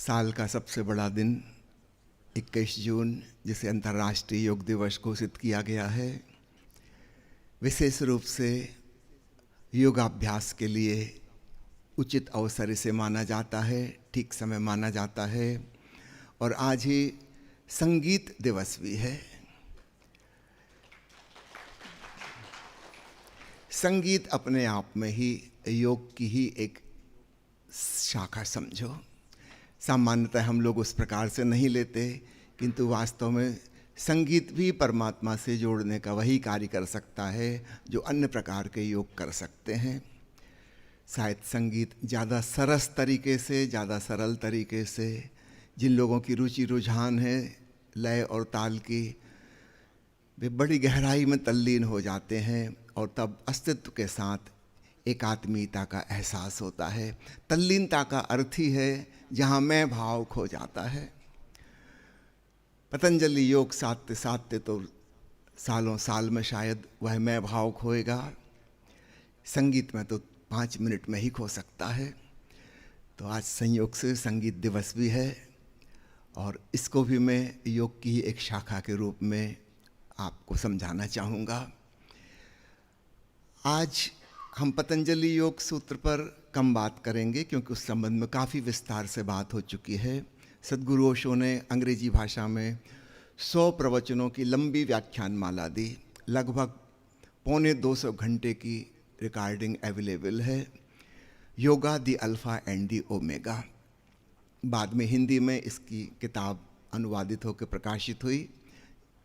साल का सबसे बड़ा दिन 21 जून, जिसे अंतर्राष्ट्रीय योग दिवस घोषित किया गया है, विशेष रूप से योगाभ्यास के लिए उचित अवसर इसे माना जाता है, ठीक समय माना जाता है। और आज ही संगीत दिवस भी है। संगीत अपने आप में ही योग की ही एक शाखा समझो। सामान्यतः हम लोग उस प्रकार से नहीं लेते, किंतु वास्तव में संगीत भी परमात्मा से जोड़ने का वही कार्य कर सकता है जो अन्य प्रकार के योग कर सकते हैं। शायद संगीत ज़्यादा सरस तरीके से, ज़्यादा सरल तरीके से जिन लोगों की रुचि रुझान है लय और ताल की, वे बड़ी गहराई में तल्लीन हो जाते हैं और तब अस्तित्व के साथ एकात्मीयता का एहसास होता है। तल्लीनता का अर्थ ही है जहाँ मैं भाव खो जाता है। पतंजलि योग साधते साधते तो सालों साल में शायद वह मैं भाव खोएगा, संगीत में तो 5 मिनट में ही खो सकता है। तो आज संयोग से संगीत दिवस भी है और इसको भी मैं योग की एक शाखा के रूप में आपको समझाना चाहूँगा। आज हम पतंजलि योग सूत्र पर कम बात करेंगे क्योंकि उस संबंध में काफ़ी विस्तार से बात हो चुकी है। सद्गुरु ओशो ने अंग्रेजी भाषा में 100 प्रवचनों की लंबी व्याख्यान माला दी। लगभग 250 घंटे की रिकॉर्डिंग अवेलेबल है। योगा दी अल्फ़ा एंड दी ओमेगा। बाद में हिंदी में इसकी किताब अनुवादित होकर प्रकाशित हुई,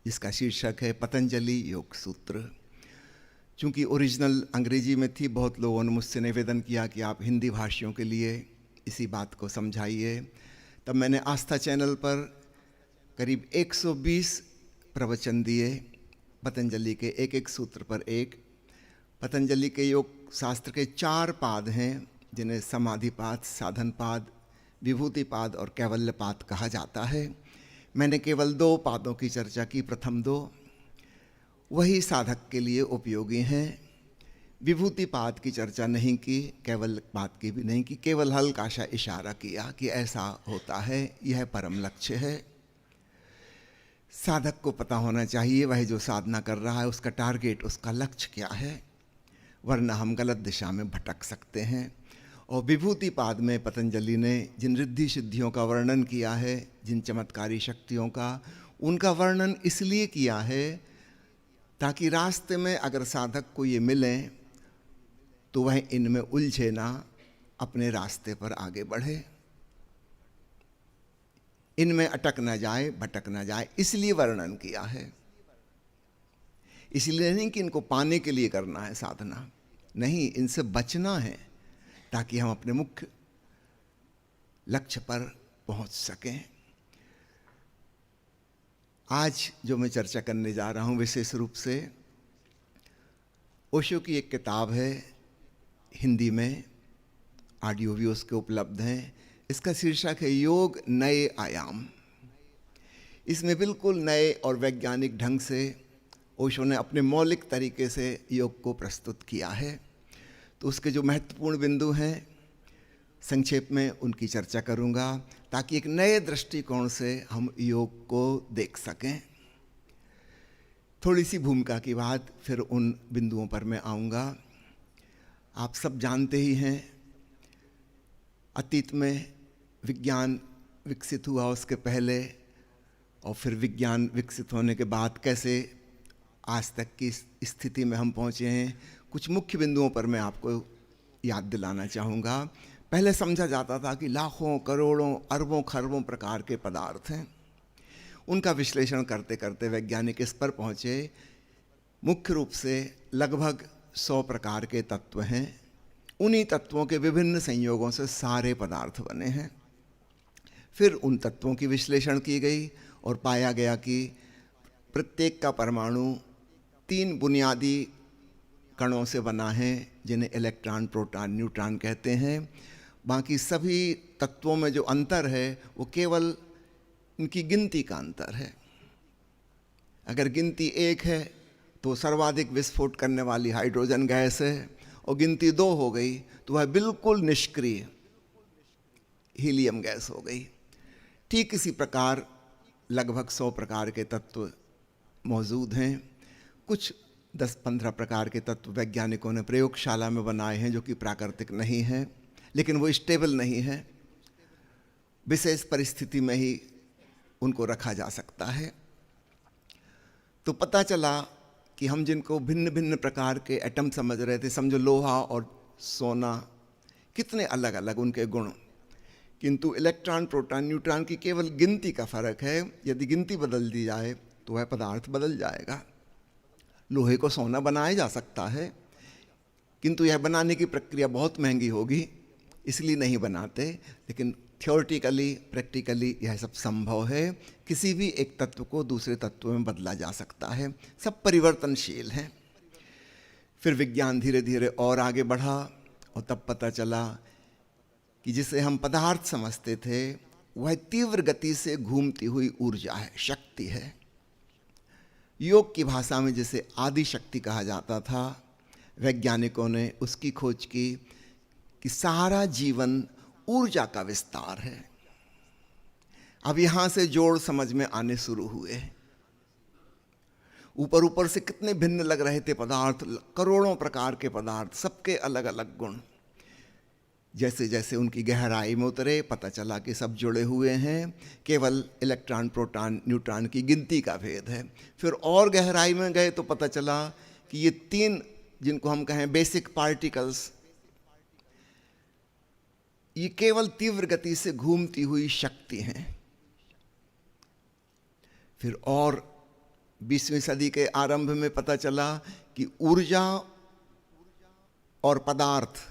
जिसका शीर्षक है पतंजलि योग सूत्र। चूँकि ओरिजिनल अंग्रेजी में थी, बहुत लोगों ने मुझसे निवेदन किया कि आप हिंदी भाषियों के लिए इसी बात को समझाइए। तब मैंने आस्था चैनल पर करीब 120 प्रवचन दिए, पतंजलि के एक एक सूत्र पर एक। पतंजलि के योग शास्त्र के 4 पाद हैं, जिन्हें समाधिपाद, साधनपाद, विभूतिपाद और कैवल्यपाद कहा जाता है। मैंने केवल 2 पादों की चर्चा की, प्रथम 2 वही साधक के लिए उपयोगी हैं। विभूतिपाद की चर्चा नहीं की, कैवल्यपाद की भी नहीं की, केवल हल्का सा इशारा किया कि ऐसा होता है, यह परम लक्ष्य है। साधक को पता होना चाहिए वह जो साधना कर रहा है उसका टारगेट, उसका लक्ष्य क्या है, वरना हम गलत दिशा में भटक सकते हैं। और विभूतिपाद में पतंजलि ने जिन रिद्धि सिद्धियों का वर्णन किया है, जिन चमत्कारी शक्तियों का, उनका वर्णन इसलिए किया है ताकि रास्ते में अगर साधक को ये मिलें तो वह इनमें उलझे ना, अपने रास्ते पर आगे बढ़े, इनमें अटक ना जाए, भटक ना जाए, इसलिए वर्णन किया है। इसलिए नहीं कि इनको पाने के लिए करना है साधना, नहीं, इनसे बचना है ताकि हम अपने मुख्य लक्ष्य पर पहुंच सकें। आज जो मैं चर्चा करने जा रहा हूं विशेष रूप से ओशो की एक किताब है, हिंदी में ऑडियो भी उसके उपलब्ध हैं। इसका शीर्षक है योग नए आयाम। इसमें बिल्कुल नए और वैज्ञानिक ढंग से ओशो ने अपने मौलिक तरीके से योग को प्रस्तुत किया है। तो उसके जो महत्वपूर्ण बिंदु हैं संक्षेप में उनकी चर्चा करूंगा ताकि एक नए दृष्टिकोण से हम योग को देख सकें। थोड़ी सी भूमिका की बात, फिर उन बिंदुओं पर मैं आऊँगा। आप सब जानते ही हैं अतीत में विज्ञान विकसित हुआ, उसके पहले और फिर विज्ञान विकसित होने के बाद कैसे आज तक की स्थिति में हम पहुँचे हैं। कुछ मुख्य बिंदुओं पर मैं आपको याद दिलाना चाहूँगा। पहले समझा जाता था कि लाखों, करोड़ों, अरबों, खरबों प्रकार के पदार्थ हैं। उनका विश्लेषण करते करते वैज्ञानिक इस पर पहुँचे मुख्य रूप से लगभग 100 प्रकार के तत्व हैं। उन्हीं तत्वों के विभिन्न संयोगों से सारे पदार्थ बने हैं। फिर उन तत्वों की विश्लेषण की गई और पाया गया कि प्रत्येक का परमाणु 3 बुनियादी कणों से बना है, जिन्हें इलेक्ट्रॉन, प्रोटॉन, न्यूट्रॉन कहते हैं। बाकी सभी तत्वों में जो अंतर है वो केवल इनकी गिनती का अंतर है। अगर गिनती 1 है तो सर्वाधिक विस्फोट करने वाली हाइड्रोजन गैस है, और गिनती 2 हो गई तो वह बिल्कुल निष्क्रिय हीलियम गैस हो गई। ठीक इसी प्रकार लगभग 100 प्रकार के तत्व मौजूद हैं। कुछ 10-15 प्रकार के तत्व वैज्ञानिकों ने प्रयोगशाला में बनाए हैं जो कि प्राकृतिक नहीं हैं, लेकिन वो स्टेबल नहीं है, विशेष परिस्थिति में ही उनको रखा जा सकता है। तो पता चला कि हम जिनको भिन्न भिन्न प्रकार के एटम समझ रहे थे, समझो लोहा और सोना, कितने अलग अलग उनके गुण, किंतु इलेक्ट्रॉन, प्रोटॉन, न्यूट्रॉन की केवल गिनती का फर्क है। यदि गिनती बदल दी जाए तो वह पदार्थ बदल जाएगा। लोहे को सोना बनाया जा सकता है, किंतु यह बनाने की प्रक्रिया बहुत महंगी होगी, इसलिए नहीं बनाते। लेकिन थियोरेटिकली, प्रैक्टिकली यह सब संभव है। किसी भी एक तत्व को दूसरे तत्व में बदला जा सकता है, सब परिवर्तनशील हैं। फिर विज्ञान धीरे धीरे और आगे बढ़ा और तब पता चला कि जिसे हम पदार्थ समझते थे वह तीव्र गति से घूमती हुई ऊर्जा है, शक्ति है। योग की भाषा में जिसे आदि शक्ति कहा जाता था, वैज्ञानिकों ने उसकी खोज की कि सारा जीवन ऊर्जा का विस्तार है। अब यहां से जोड़ समझ में आने शुरू हुए। ऊपर ऊपर से कितने भिन्न लग रहे थे पदार्थ, करोड़ों प्रकार के पदार्थ, सबके अलग अलग गुण। जैसे जैसे उनकी गहराई में उतरे पता चला कि सब जुड़े हुए हैं, केवल इलेक्ट्रॉन, प्रोटॉन, न्यूट्रॉन की गिनती का भेद है। फिर और गहराई में गए तो पता चला कि ये 3 जिनको हम कहें बेसिक पार्टिकल्स, ये केवल तीव्र गति से घूमती हुई शक्ति हैं। फिर और 20वीं सदी के आरंभ में पता चला कि ऊर्जा और पदार्थ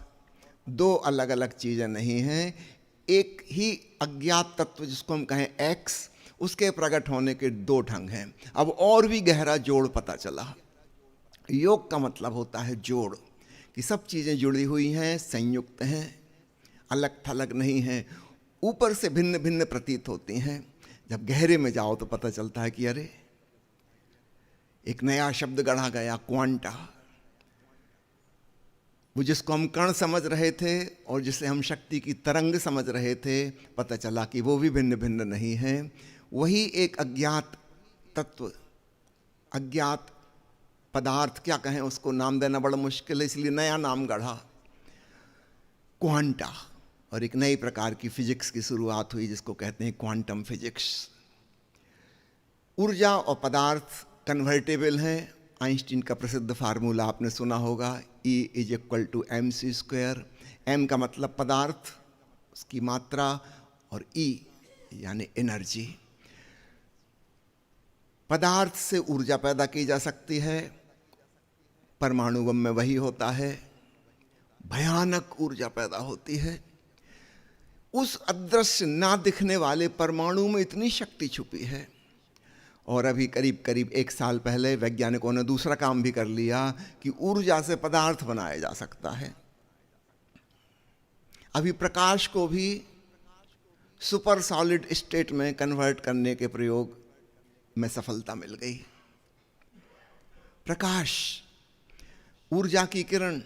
2 अलग अलग चीजें नहीं हैं, एक ही अज्ञात तत्व जिसको हम कहें एक्स, उसके प्रकट होने के 2 ढंग हैं। अब और भी गहरा जोड़ पता चला। योग का मतलब होता है जोड़, कि सब चीजें जुड़ी हुई हैं, संयुक्त हैं, अलग थलग नहीं हैं, ऊपर से भिन्न भिन्न प्रतीत होती हैं। जब गहरे में जाओ तो पता चलता है कि अरे एक नया शब्द गढ़ा गया, क्वांटा। वो जिसको हम कण समझ रहे थे और जिसे हम शक्ति की तरंग समझ रहे थे, पता चला कि वो भी भिन्न भिन्न नहीं है। वही एक अज्ञात तत्व, अज्ञात पदार्थ, क्या कहें उसको, नाम देना बड़ा मुश्किल है, इसलिए नया नाम गढ़ा, क्वांटा। और एक नई प्रकार की फिजिक्स की शुरुआत हुई जिसको कहते हैं क्वांटम फिजिक्स। ऊर्जा और पदार्थ कन्वर्टेबल हैं। आइंस्टीन का प्रसिद्ध फार्मूला आपने सुना होगा, E = mc²। m का मतलब पदार्थ, उसकी मात्रा, और E यानी एनर्जी। पदार्थ से ऊर्जा पैदा की जा सकती है, परमाणु बम में वही होता है, भयानक ऊर्जा पैदा होती है। उस अदृश्य ना दिखने वाले परमाणु में इतनी शक्ति छुपी है। और अभी करीब करीब 1 साल पहले वैज्ञानिकों ने दूसरा काम भी कर लिया कि ऊर्जा से पदार्थ बनाया जा सकता है। अभी प्रकाश को भी सुपर सॉलिड स्टेट में कन्वर्ट करने के प्रयोग में सफलता मिल गई। प्रकाश, ऊर्जा की किरण,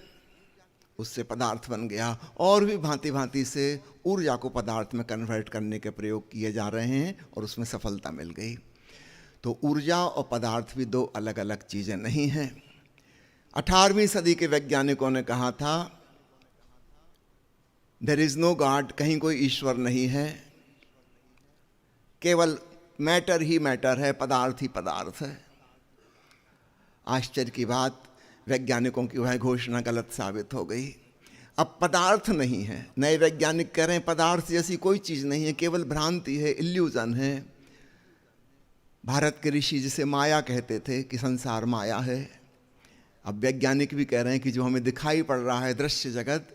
उससे पदार्थ बन गया। और भी भांति भांति से ऊर्जा को पदार्थ में कन्वर्ट करने के प्रयोग किए जा रहे हैं और उसमें सफलता मिल गई। तो ऊर्जा और पदार्थ भी 2 अलग अलग चीजें नहीं हैं। 18वीं सदी के वैज्ञानिकों ने कहा था देयर इज नो गॉड, कहीं कोई ईश्वर नहीं है, केवल मैटर ही मैटर है, पदार्थ ही पदार्थ है। आश्चर्य की बात, वैज्ञानिकों की वह घोषणा गलत साबित हो गई। अब पदार्थ नहीं है। नए वैज्ञानिक कह रहे हैं पदार्थ जैसी कोई चीज नहीं है, केवल भ्रांति है, इल्यूजन है। भारत के ऋषि जिसे माया कहते थे कि संसार माया है, अब वैज्ञानिक भी कह रहे हैं कि जो हमें दिखाई पड़ रहा है दृश्य जगत,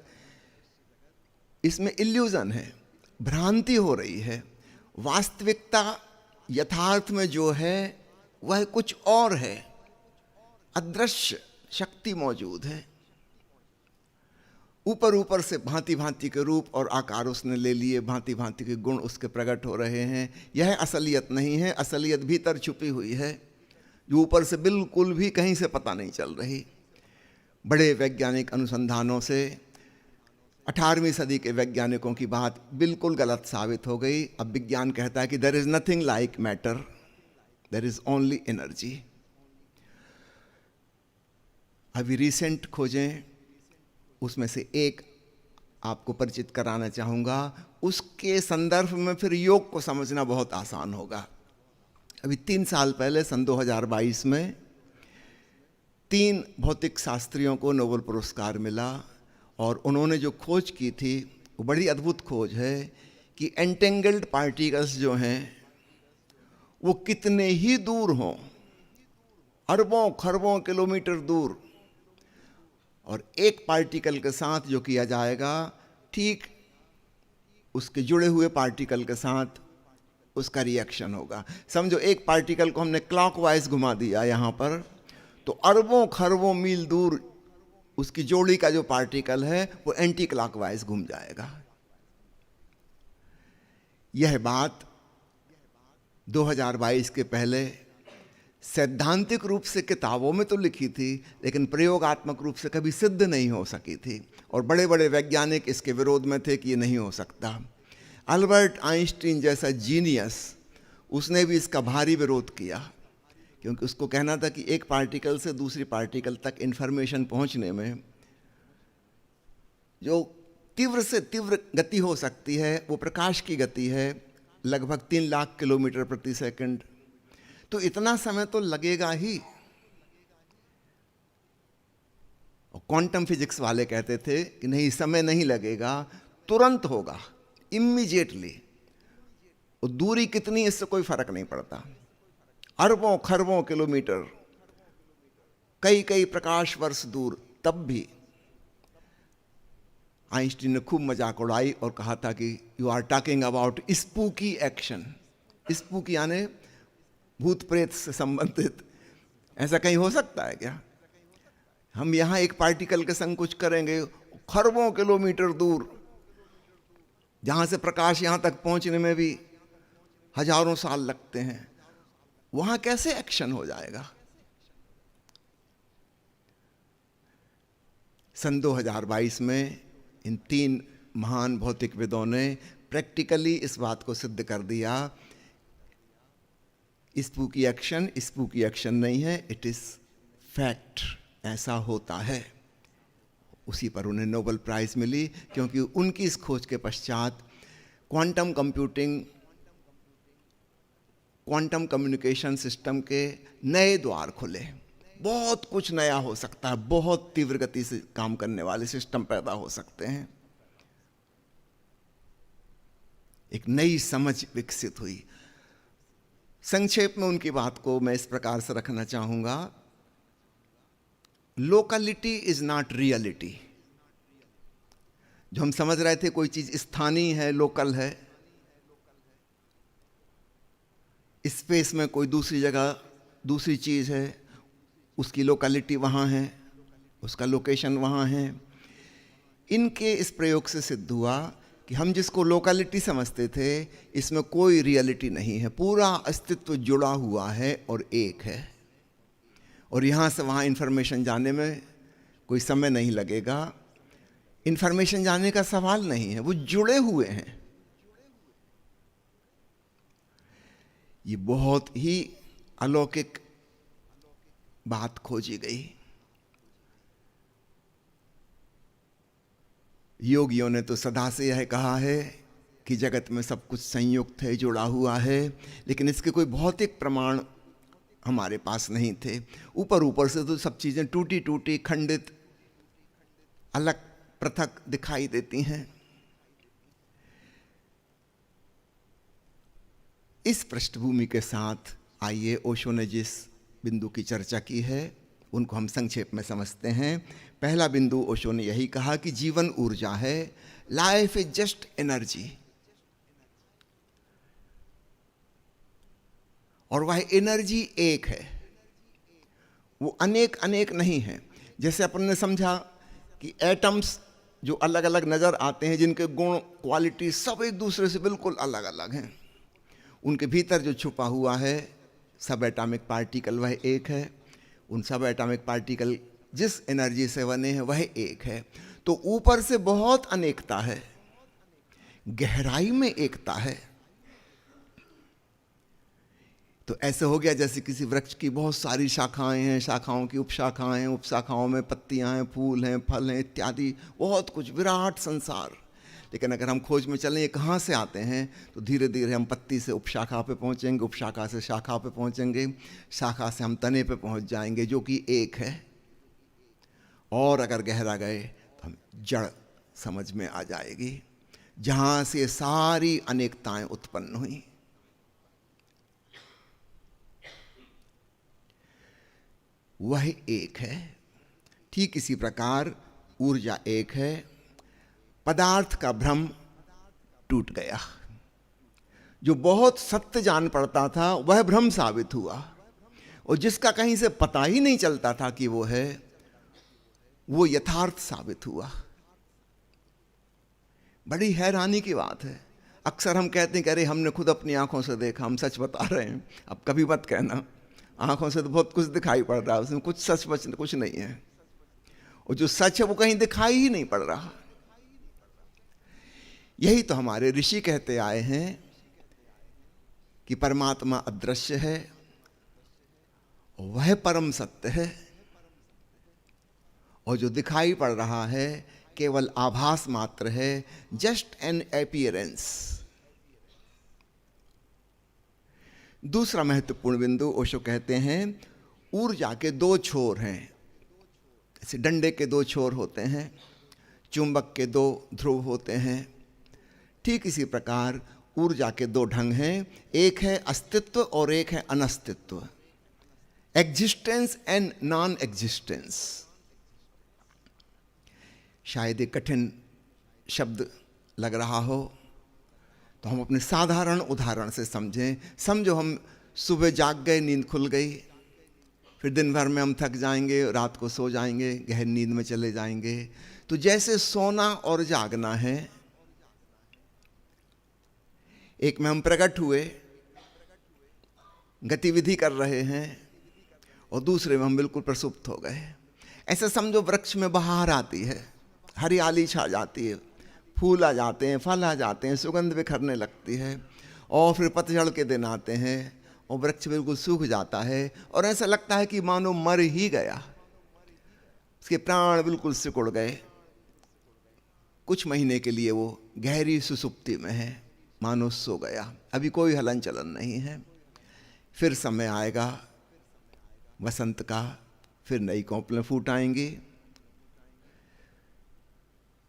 इसमें इल्यूजन है, भ्रांति हो रही है। वास्तविकता, यथार्थ में जो है वह कुछ और है, अदृश्य शक्ति मौजूद है। ऊपर ऊपर से भांति भांति के रूप और आकार उसने ले लिए, भांति भांति के गुण उसके प्रकट हो रहे हैं। यह असलियत नहीं है, असलियत भीतर छुपी हुई है, जो ऊपर से बिल्कुल भी कहीं से पता नहीं चल रही। बड़े वैज्ञानिक अनुसंधानों से 18वीं सदी के वैज्ञानिकों की बात बिल्कुल गलत साबित हो गई। अब विज्ञान कहता है कि there is nothing like matter, there is only energy. अभी रिसेंट खोजें, उसमें से एक आपको परिचित कराना चाहूँगा। उसके संदर्भ में फिर योग को समझना बहुत आसान होगा। अभी 3 साल पहले सन 2022 में 3 भौतिक शास्त्रियों को नोबेल पुरस्कार मिला और उन्होंने जो खोज की थी वो बड़ी अद्भुत खोज है कि एंटेंगल्ड पार्टिकल्स जो हैं वो कितने ही दूर हों, अरबों खरबों किलोमीटर दूर, और एक पार्टिकल के साथ जो किया जाएगा ठीक उसके जुड़े हुए पार्टिकल के साथ उसका रिएक्शन होगा। समझो एक पार्टिकल को हमने क्लॉकवाइज घुमा दिया यहाँ पर, तो अरबों खरबों मील दूर उसकी जोड़ी का जो पार्टिकल है वो एंटी क्लॉकवाइज घूम जाएगा। यह बात 2022 के पहले सैद्धांतिक रूप से किताबों में तो लिखी थी, लेकिन प्रयोगात्मक रूप से कभी सिद्ध नहीं हो सकी थी, और बड़े बड़े वैज्ञानिक इसके विरोध में थे कि ये नहीं हो सकता। अल्बर्ट आइंस्टीन जैसा जीनियस, उसने भी इसका भारी विरोध किया, क्योंकि उसको कहना था कि एक पार्टिकल से दूसरी पार्टिकल तक इंफॉर्मेशन पहुंचने में जो तीव्र से तीव्र गति हो सकती है वो प्रकाश की गति है, लगभग 3 लाख किलोमीटर प्रति सेकंड। तो इतना समय तो लगेगा ही। और क्वांटम फिजिक्स वाले कहते थे कि नहीं, समय नहीं लगेगा, तुरंत होगा, इमीडिएटली। और दूरी कितनी इससे कोई फर्क नहीं पड़ता, अरबों खरबों किलोमीटर, कई कई प्रकाश वर्ष दूर, तब भी। आइंस्टीन ने खूब मजाक उड़ाई और कहा था कि you are talking about spooky action. Spooky यानी भूत प्रेत से संबंधित। ऐसा कहीं हो सकता है क्या? हम यहां एक पार्टिकल के संग कुछ करेंगे, खरबों किलोमीटर दूर, जहां से प्रकाश यहां तक पहुंचने में भी हजारों साल लगते हैं, वहां कैसे एक्शन हो जाएगा? सन 2022 में इन 3 महान भौतिकविदों ने प्रैक्टिकली इस बात को सिद्ध कर दिया, स्पूकी एक्शन नहीं है, इट इज फैक्ट, ऐसा होता है। उसी पर उन्हें नोबेल प्राइज मिली, क्योंकि उनकी इस खोज के पश्चात quantum computing, quantum communication system के नए द्वार खुले। बहुत कुछ नया हो सकता है, बहुत तीव्र गति से काम करने वाले सिस्टम पैदा हो सकते हैं। एक नई समझ विकसित हुई। संक्षेप में उनकी बात को मैं इस प्रकार से रखना चाहूंगा, लोकलिटी इज नॉट रियलिटी। जो हम समझ रहे थे कोई चीज स्थानीय है, लोकल है, स्पेस में कोई दूसरी जगह दूसरी चीज है, उसकी लोकलिटी वहां है, उसका लोकेशन वहां है। इनके इस प्रयोग से सिद्ध हुआ कि हम जिसको लोकलिटी समझते थे, इसमें कोई रियलिटी नहीं है, पूरा अस्तित्व जुड़ा हुआ है और एक है, और यहाँ से वहाँ इन्फॉर्मेशन जाने में कोई समय नहीं लगेगा। इन्फॉर्मेशन जाने का सवाल नहीं है, वो जुड़े हुए हैं। ये बहुत ही अलौकिक बात खोजी गई। योगियों ने तो सदा से यह कहा है कि जगत में सब कुछ संयुक्त है, जुड़ा हुआ है, लेकिन इसके कोई भौतिक प्रमाण हमारे पास नहीं थे। ऊपर ऊपर से तो सब चीजें टूटी टूटी, खंडित, अलग पृथक दिखाई देती हैं। इस पृष्ठभूमि के साथ आइए ओशो ने जिस बिंदु की चर्चा की है उनको हम संक्षेप में समझते हैं। पहला बिंदु ओशो ने यही कहा कि जीवन ऊर्जा है, लाइफ इज जस्ट एनर्जी, और वह एनर्जी एक है, वो अनेक अनेक नहीं है। जैसे अपन ने समझा कि एटम्स जो अलग अलग नजर आते हैं, जिनके गुण क्वालिटी सब एक दूसरे से बिल्कुल अलग अलग हैं, उनके भीतर जो छुपा हुआ है सब एटॉमिक पार्टिकल वह एक है। उन सब एटॉमिक पार्टिकल जिस एनर्जी से बने हैं वह एक है। तो ऊपर से बहुत अनेकता है, गहराई में एकता है। तो ऐसे हो गया जैसे किसी वृक्ष की बहुत सारी शाखाएं हैं, शाखाओं की उपशाखाएं हैं, उपशाखाओं में पत्तियां हैं, फूल हैं, फल हैं इत्यादि, बहुत कुछ, विराट संसार। लेकिन अगर हम खोज में चलें ये कहाँ से आते हैं, तो धीरे धीरे हम पत्ती से उपशाखा पे पहुँचेंगे, उपशाखा से शाखा पे पहुँचेंगे, शाखा से हम तने पे पहुँच जाएंगे, जो कि एक है। और अगर गहरा गए तो हम जड़ समझ में आ जाएगी, जहाँ से सारी अनेकताएं उत्पन्न हुई। वह एक है। ठीक इसी प्रकार ऊर्जा एक है। पदार्थ का भ्रम टूट गया। जो बहुत सत्य जान पड़ता था वह भ्रम साबित हुआ, और जिसका कहीं से पता ही नहीं चलता था कि वो है, वो यथार्थ साबित हुआ। बड़ी हैरानी की बात है। अक्सर हम कहते हैं कि अरे हमने खुद अपनी आंखों से देखा, हम सच बता रहे हैं। अब कभी मत कहना, आंखों से तो बहुत कुछ दिखाई पड़ रहा है, उसमें कुछ सच बच कुछ नहीं है, और जो सच है वो कहीं दिखाई ही नहीं पड़ रहा। यही तो हमारे ऋषि कहते आए हैं कि परमात्मा अदृश्य है, वह परम सत्य है, और जो दिखाई पड़ रहा है केवल आभास मात्र है, जस्ट एन अपीयरेंस। दूसरा महत्वपूर्ण बिंदु ओशो कहते हैं, ऊर्जा के दो छोर हैं। जैसे डंडे के दो छोर होते हैं, चुंबक के दो ध्रुव होते हैं, ठीक इसी प्रकार ऊर्जा के दो ढंग हैं। एक है अस्तित्व और एक है अनस्तित्व, एग्जिस्टेंस एंड नॉन एग्जिस्टेंस। शायद एक कठिन शब्द लग रहा हो, तो हम अपने साधारण उदाहरण से समझें। समझो हम सुबह जाग गए, नींद खुल गई, फिर दिन भर में हम थक जाएंगे, रात को सो जाएंगे, गहन नींद में चले जाएंगे। तो जैसे सोना और जागना है, एक में हम प्रकट हुए, गतिविधि कर रहे हैं, और दूसरे में हम बिल्कुल प्रसुप्त हो गए। ऐसे समझो वृक्ष में बहार आती है, हरियाली छा जाती है, फूल आ जाते हैं, फल आ जाते हैं, सुगंध बिखरने लगती है, और फिर पतझड़ के दिन आते हैं और वृक्ष बिल्कुल सूख जाता है, और ऐसा लगता है कि मानो मर ही गया, उसके प्राण बिल्कुल सिकुड़ गए। कुछ महीने के लिए वो गहरी सुसुप्ति में है, मानो सो गया, अभी कोई हलन चलन नहीं है। फिर समय आएगा वसंत का, फिर नई कोपलें फूट आएंगी।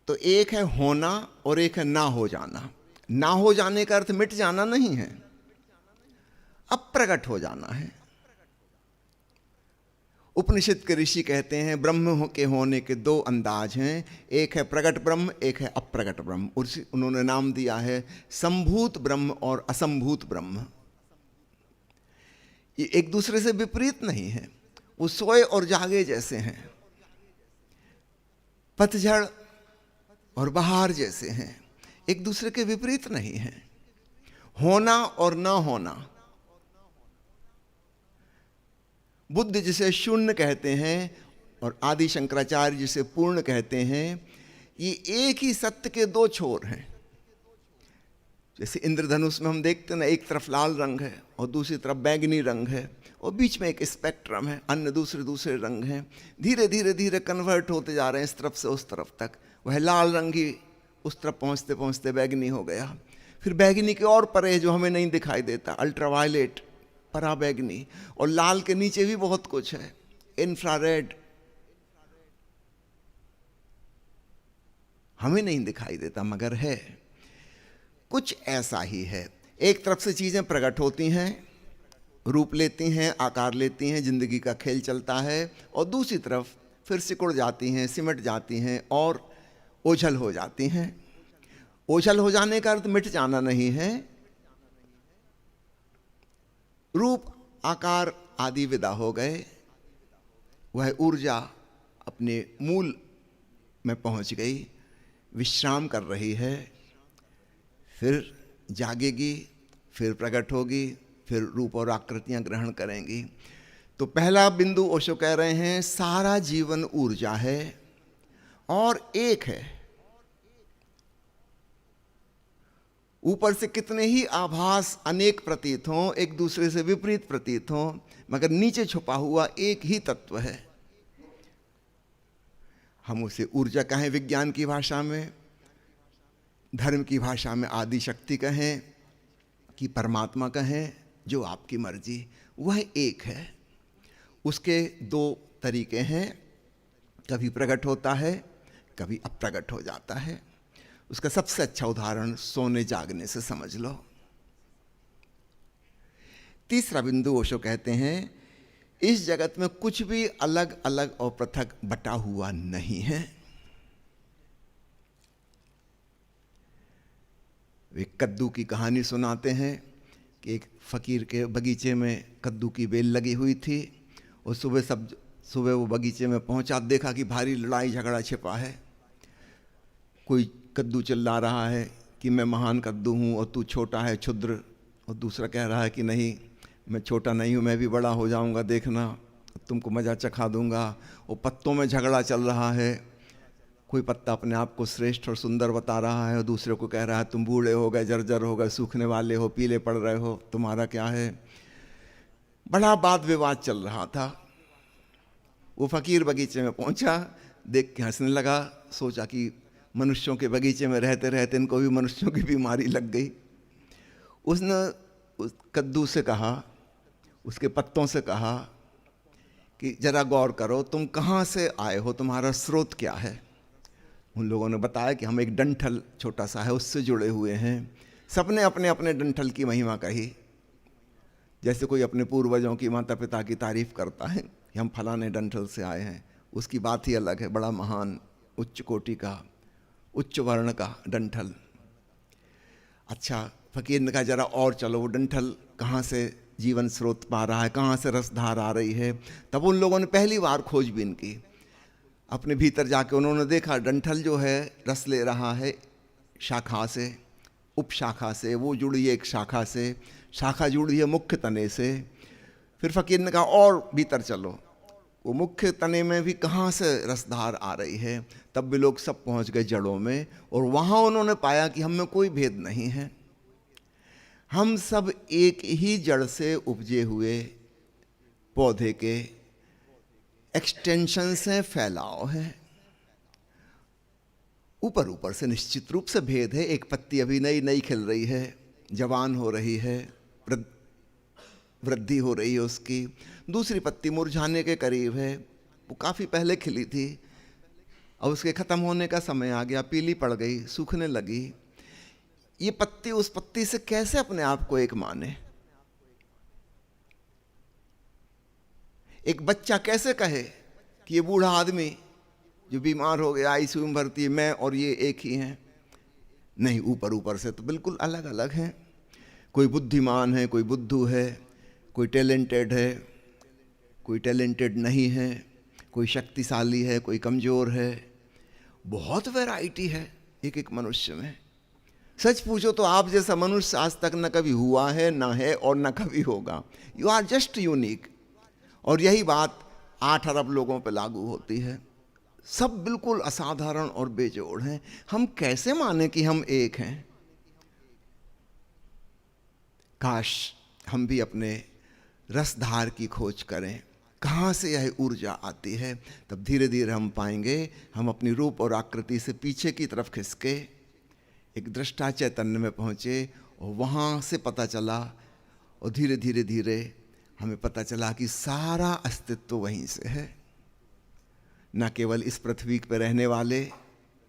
तो एक है होना और एक है ना हो जाना। ना हो जाने का अर्थ मिट जाना नहीं है, अप्रगट हो जाना है। उपनिषद के ऋषि कहते हैं ब्रह्म के होने के दो अंदाज हैं, एक है प्रगट ब्रह्म, एक है अप्रगट ब्रह्म। उन्होंने नाम दिया है संभूत ब्रह्म और असंभूत ब्रह्म। ये एक दूसरे से विपरीत नहीं है, वो सोए और जागे जैसे हैं, पतझड़ और बहार जैसे हैं, एक दूसरे के विपरीत नहीं है। होना और ना होना, बुद्ध जिसे शून्य कहते हैं और आदि शंकराचार्य जिसे पूर्ण कहते हैं, ये एक ही सत्य के दो छोर हैं। जैसे इंद्रधनुष में हम देखते हैं ना, एक तरफ लाल रंग है और दूसरी तरफ बैंगनी रंग है, और बीच में एक स्पेक्ट्रम है, अन्य दूसरे दूसरे रंग हैं। धीरे धीरे धीरे कन्वर्ट होते जा रहे हैं इस तरफ से उस तरफ तक। वह लाल रंग ही उस तरफ पहुँचते पहुँचते बैंगनी हो गया। फिर बैंगनी के और परे जो हमें नहीं दिखाई देता, अल्ट्रावायलेट, पराबैंगनी, और लाल के नीचे भी बहुत कुछ है, इंफ्रारेड, हमें नहीं दिखाई देता मगर है। कुछ ऐसा ही है, एक तरफ से चीजें प्रकट होती हैं, रूप लेती हैं, आकार लेती हैं, जिंदगी का खेल चलता है, और दूसरी तरफ फिर सिकुड़ जाती हैं, सिमट जाती हैं और ओझल हो जाती हैं। ओझल हो जाने का अर्थ मिट जाना नहीं है, रूप आकार आदि विदा हो गए, वह ऊर्जा अपने मूल में पहुंच गई, विश्राम कर रही है, फिर जागेगी, फिर प्रकट होगी, फिर रूप और आकृतियां ग्रहण करेंगी। तो पहला बिंदु ओशो कह रहे हैं सारा जीवन ऊर्जा है, और एक है। ऊपर से कितने ही आभास अनेक प्रतीत हों, एक दूसरे से विपरीत प्रतीत हों, मगर नीचे छुपा हुआ एक ही तत्व है। हम उसे ऊर्जा कहें विज्ञान की भाषा में, धर्म की भाषा में आदि शक्ति कहें कि परमात्मा कहें, जो आपकी मर्जी, वह एक है। उसके दो तरीके हैं, कभी प्रकट होता है, कभी अप्रकट हो जाता है। उसका सबसे अच्छा उदाहरण सोने जागने से समझ लो। तीसरा बिंदु ओशो कहते हैं, इस जगत में कुछ भी अलग अलग और पृथक बटा हुआ नहीं है। वे कद्दू की कहानी सुनाते हैं कि एक फकीर के बगीचे में कद्दू की बेल लगी हुई थी, और सुबह वो बगीचे में पहुंचा, देखा कि भारी लड़ाई झगड़ा छिपा है। कोई कद्दू चिल्ला रहा है कि मैं महान कद्दू हूँ और तू छोटा है क्षुद्र, और दूसरा कह रहा है कि नहीं, मैं छोटा नहीं हूँ, मैं भी बड़ा हो जाऊँगा, देखना, तुमको मजा चखा दूंगा। और पत्तों में झगड़ा चल रहा है, कोई पत्ता अपने आप को श्रेष्ठ और सुंदर बता रहा है और दूसरे को कह रहा है तुम बूढ़े हो गए, जर्जर हो गए, सूखने वाले हो, पीले पड़ रहे हो, तुम्हारा क्या है। बड़ा वाद विवाद चल रहा था। वो फकीर बगीचे में पहुंचा, देख के हंसने लगा, सोचा कि मनुष्यों के बगीचे में रहते रहते इनको भी मनुष्यों की बीमारी लग गई। उसने उस कद्दू से कहा, उसके पत्तों से कहा कि जरा गौर करो, तुम कहाँ से आए हो, तुम्हारा स्रोत क्या है। उन लोगों ने बताया कि हम एक डंठल छोटा सा है उससे जुड़े हुए हैं। सबने अपने अपने डंठल की महिमा कही, जैसे कोई अपने पूर्वजों की, माता पिता की तारीफ करता है कि हम फलाने डंठल से आए हैं, उसकी बात ही अलग है, बड़ा महान, उच्च कोटि का, उच्च वर्ण का डंठल। अच्छा, फकीर ने कहा जरा और चलो, वो डंठल कहाँ से जीवन स्रोत पा रहा है, कहाँ से रसधार आ रही है। तब उन लोगों ने पहली बार खोजबीन की, अपने भीतर जाके उन्होंने देखा डंठल जो है रस ले रहा है शाखा से, उपशाखा से, वो जुड़ी है एक शाखा से, शाखा जुड़ी है मुख्य तने से। फिर फकीर ने कहा और भीतर चलो, वो मुख्य तने में भी कहाँ से रसधार आ रही है। तब भी लोग सब पहुँच गए जड़ों में, और वहाँ उन्होंने पाया कि हम में कोई भेद नहीं है, हम सब एक ही जड़ से उपजे हुए पौधे के एक्सटेंशन से फैलाव है। ऊपर ऊपर से निश्चित रूप से भेद है। एक पत्ती अभी नई नई खिल रही है, जवान हो रही है, वृद्धि हो रही है उसकी। दूसरी पत्ती मुरझाने के करीब है, वो काफ़ी पहले खिली थी, और उसके ख़त्म होने का समय आ गया, पीली पड़ गई, सूखने लगी। ये पत्ती उस पत्ती से कैसे अपने आप को एक माने। एक बच्चा कैसे कहे कि ये बूढ़ा आदमी जो बीमार हो गया, आईसीयू में भर्ती, मैं और ये एक ही हैं। नहीं, ऊपर ऊपर से तो बिल्कुल अलग अलग हैं। कोई बुद्धिमान है, कोई बुद्धू है, कोई टैलेंटेड है, कोई टैलेंटेड नहीं है, कोई शक्तिशाली है, कोई कमज़ोर है। बहुत वैरायटी है एक एक मनुष्य में। सच पूछो तो आप जैसा मनुष्य आज तक न कभी हुआ है, ना है, और न कभी होगा। You are just unique. और यही बात 8 अरब लोगों पर लागू होती है। सब बिल्कुल असाधारण और बेजोड़ हैं। हम कैसे माने कि हम एक हैं। काश हम भी अपने रसधार की खोज करें, कहाँ से यह ऊर्जा आती है। तब धीरे धीरे हम पाएंगे हम अपनी रूप और आकृति से पीछे की तरफ खिसके एक दृष्टा चैतन्य में पहुँचे, और वहाँ से पता चला, और धीरे धीरे धीरे हमें पता चला कि सारा अस्तित्व वहीं से है। न केवल इस पृथ्वी पर रहने वाले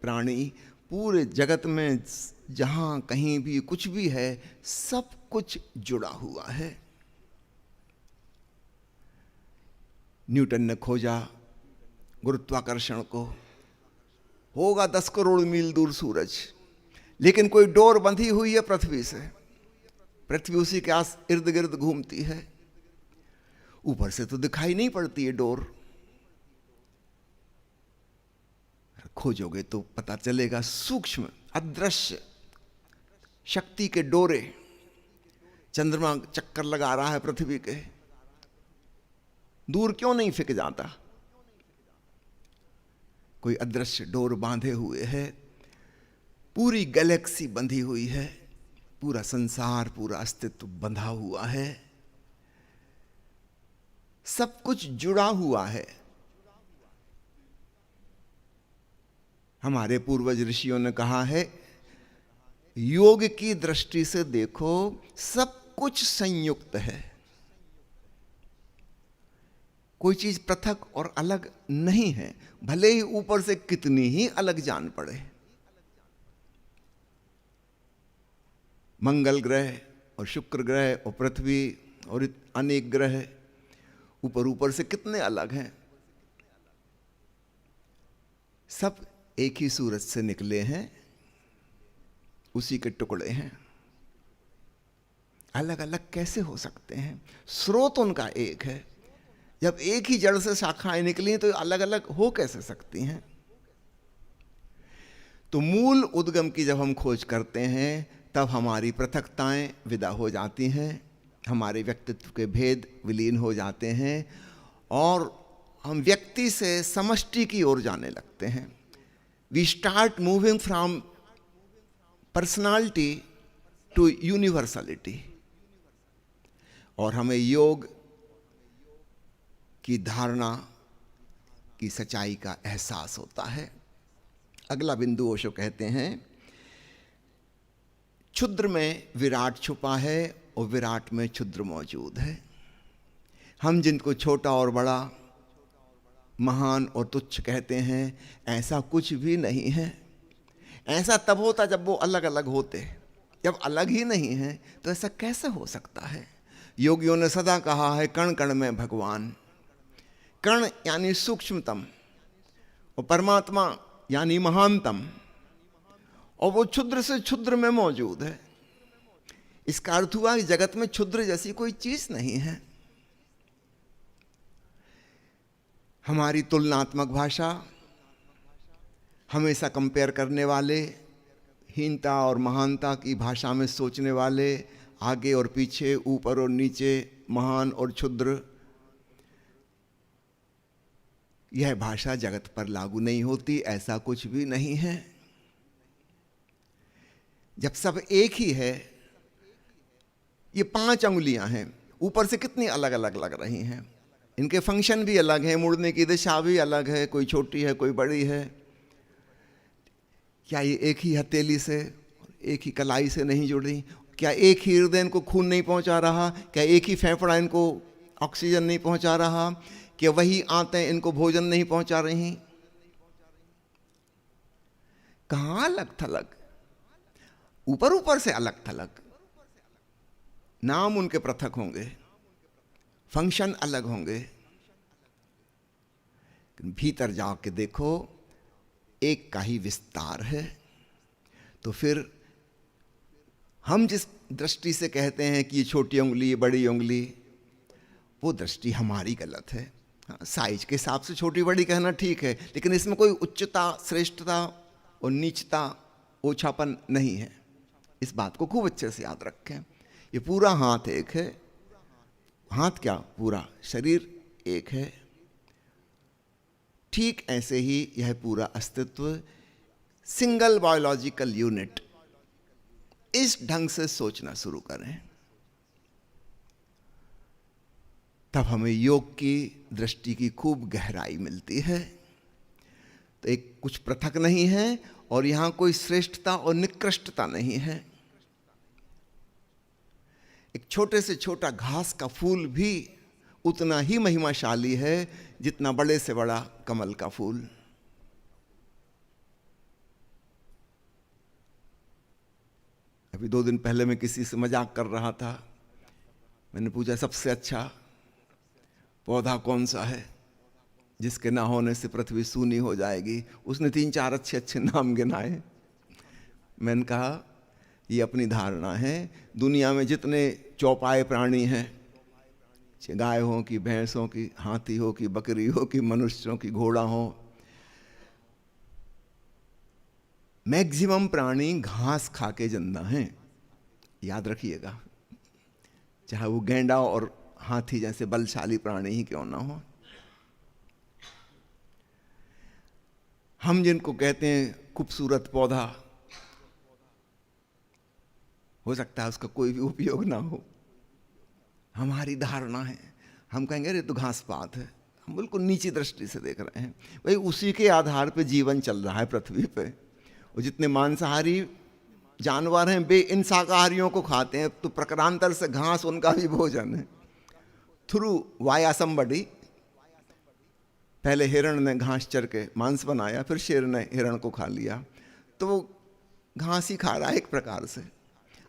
प्राणी, पूरे जगत में जहाँ कहीं भी कुछ भी है, सब कुछ जुड़ा हुआ है। न्यूटन ने खोजा गुरुत्वाकर्षण को, होगा 10 करोड़ मील दूर सूरज, लेकिन कोई डोर बंधी हुई है पृथ्वी से, पृथ्वी उसी के आस इर्द गिर्द घूमती है। ऊपर से तो दिखाई नहीं पड़ती है डोर, खोजोगे तो पता चलेगा सूक्ष्म अदृश्य शक्ति के डोरे। चंद्रमा चक्कर लगा रहा है पृथ्वी के, दूर क्यों नहीं फेंक जाता। कोई अदृश्य डोर बांधे हुए है, पूरी गैलेक्सी बंधी हुई है, पूरा संसार, पूरा अस्तित्व बंधा हुआ है, सब कुछ जुड़ा हुआ है। हमारे पूर्वज ऋषियों ने कहा है, योग की दृष्टि से देखो, सब कुछ संयुक्त है, कोई चीज पृथक और अलग नहीं है, भले ही ऊपर से कितनी ही अलग जान पड़े। मंगल ग्रह और शुक्र ग्रह और पृथ्वी और अनेक ग्रह ऊपर ऊपर से कितने अलग हैं, सब एक ही सूरज से निकले हैं, उसी के टुकड़े हैं। अलग अलग कैसे हो सकते हैं? स्रोत उनका एक है। जब एक ही जड़ से शाखाएं निकली तो अलग अलग हो कैसे सकती हैं? तो मूल उद्गम की जब हम खोज करते हैं तब हमारी पृथकताएं विदा हो जाती हैं, हमारे व्यक्तित्व के भेद विलीन हो जाते हैं और हम व्यक्ति से समष्टि की ओर जाने लगते हैं। We start moving from personality to universality. और हमें योग की धारणा की सच्चाई का एहसास होता है। अगला बिंदु ओशो कहते हैं, क्षुद्र में विराट छुपा है और विराट में क्षुद्र मौजूद है। हम जिनको छोटा और बड़ा, महान और तुच्छ कहते हैं, ऐसा कुछ भी नहीं है। ऐसा तब होता जब वो अलग अलग होते, जब अलग ही नहीं है तो ऐसा कैसे हो सकता है? योगियों ने सदा कहा है, कण कण में भगवान। कण यानी सूक्ष्मतम और परमात्मा यानी महानतम, और वो क्षुद्र से क्षुद्र में मौजूद है। इसका अर्थ हुआ कि जगत में क्षुद्र जैसी कोई चीज नहीं है। हमारी तुलनात्मक भाषा, हमेशा कंपेयर करने वाले, हीनता और महानता की भाषा में सोचने वाले, आगे और पीछे, ऊपर और नीचे, महान और क्षुद्र, यह भाषा जगत पर लागू नहीं होती। ऐसा कुछ भी नहीं है। जब सब एक ही है, ये 5 अंगुलियां हैं, ऊपर से कितनी अलग अलग लग रही हैं, इनके फंक्शन भी अलग हैं, मुड़ने की दिशा भी अलग है, कोई छोटी है कोई बड़ी है। क्या ये एक ही हथेली से, एक ही कलाई से नहीं जुड़ रही? क्या एक ही हृदय इनको खून नहीं पहुंचा रहा? क्या एक ही फेफड़ा इनको ऑक्सीजन नहीं पहुंचा रहा? क्या वही आंतें इनको भोजन नहीं पहुंचा रही? कहां अलग थलग? ऊपर ऊपर से अलग थलग, नाम उनके पृथक होंगे, फंक्शन अलग होंगे, भीतर जाके देखो एक का ही विस्तार है। तो फिर हम जिस दृष्टि से कहते हैं कि ये छोटी उंगली, ये बड़ी उंगली, वो दृष्टि हमारी गलत है। साइज के हिसाब से छोटी बड़ी कहना ठीक है, लेकिन इसमें कोई उच्चता, श्रेष्ठता और नीचता, ओछापन नहीं है। इस बात को खूब अच्छे से याद रखें। ये पूरा हाथ एक है, हाथ क्या, पूरा शरीर एक है। ठीक ऐसे ही यह पूरा अस्तित्व सिंगल बायोलॉजिकल यूनिट। इस ढंग से सोचना शुरू करें, तब हमें योग की दृष्टि की खूब गहराई मिलती है। तो एक कुछ पृथक नहीं है और यहां कोई श्रेष्ठता और निकृष्टता नहीं है। एक छोटे से छोटा घास का फूल भी उतना ही महिमाशाली है जितना बड़े से बड़ा कमल का फूल। अभी 2 दिन पहले मैं किसी से मजाक कर रहा था। मैंने पूछा, सबसे अच्छा पौधा कौन सा है जिसके ना होने से पृथ्वी सूनी हो जाएगी? उसने 3-4 अच्छे अच्छे नाम गिनाए। मैंने कहा, ये अपनी धारणा है। दुनिया में जितने चौपाए प्राणी हैं, गाय हो कि भैंस हो कि हाथी हो कि बकरी हो कि मनुष्य हो कि घोड़ा हो, मैक्सिमम प्राणी घास खा के जिंदा हैं। याद रखिएगा, चाहे वो गैंडा और हाथी जैसे बलशाली प्राणी ही क्यों ना हो। हम जिनको कहते हैं खूबसूरत पौधा, हो सकता है उसका कोई भी उपयोग ना हो। हमारी धारणा है, हम कहेंगे अरे तो घास पात है, हम बिल्कुल नीची दृष्टि से देख रहे हैं। भाई उसी के आधार पे जीवन चल रहा है पृथ्वी पे। और जितने मांसाहारी जानवर हैं वे इन शाकाहारियों को खाते हैं, तो प्रकारांतर से घास उनका भी भोजन है। थ्रू वाया समबडी, पहले हिरण ने घास चर के मांस बनाया, फिर शेर ने हिरण को खा लिया, तो वो घास ही खा रहा है एक प्रकार से।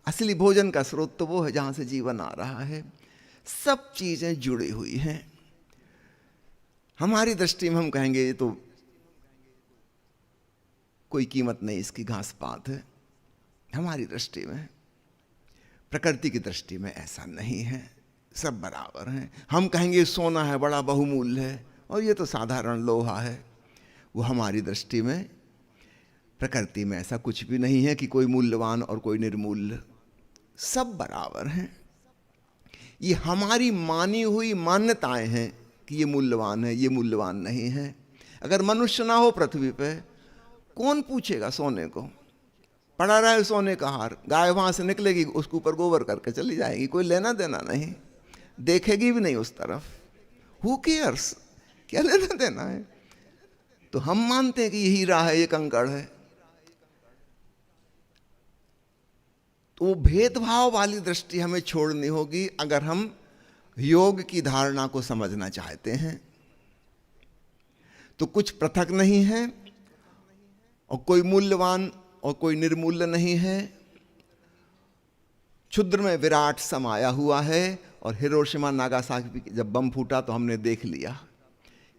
असली भोजन का स्रोत तो वो है जहाँ से जीवन आ रहा है। सब चीज़ें जुड़ी हुई हैं। हमारी दृष्टि में हम कहेंगे ये तो कोई कीमत नहीं, इसकी घास पात है। हमारी दृष्टि में, प्रकृति की दृष्टि में ऐसा नहीं है, सब बराबर हैं। हम कहेंगे सोना है बड़ा बहुमूल्य है और ये तो साधारण लोहा है। वो हमारी दृष्टि में, प्रकृति में ऐसा कुछ भी नहीं है कि कोई मूल्यवान और कोई निर्मूल्य, सब बराबर हैं। ये हमारी मानी हुई मान्यताएं हैं कि ये मूल्यवान है, ये मूल्यवान नहीं है। अगर मनुष्य ना हो पृथ्वी पे, कौन पूछेगा सोने को? पड़ा रहा है सोने का हार, गाय वहां से निकलेगी उसके ऊपर गोबर करके चली जाएगी, कोई लेना देना नहीं, देखेगी भी नहीं उस तरफ। हु केयर्स, क्या लेना देना है? तो हम मानते हैं कि ये हीरा है, ये कंकड़ है। तो वो भेदभाव वाली दृष्टि हमें छोड़नी होगी अगर हम योग की धारणा को समझना चाहते हैं। तो कुछ पृथक नहीं है और कोई मूल्यवान और कोई निर्मूल्य नहीं है। क्षुद्र में विराट समाया हुआ है। और हिरोशिमा नागासाकी जब बम फूटा तो हमने देख लिया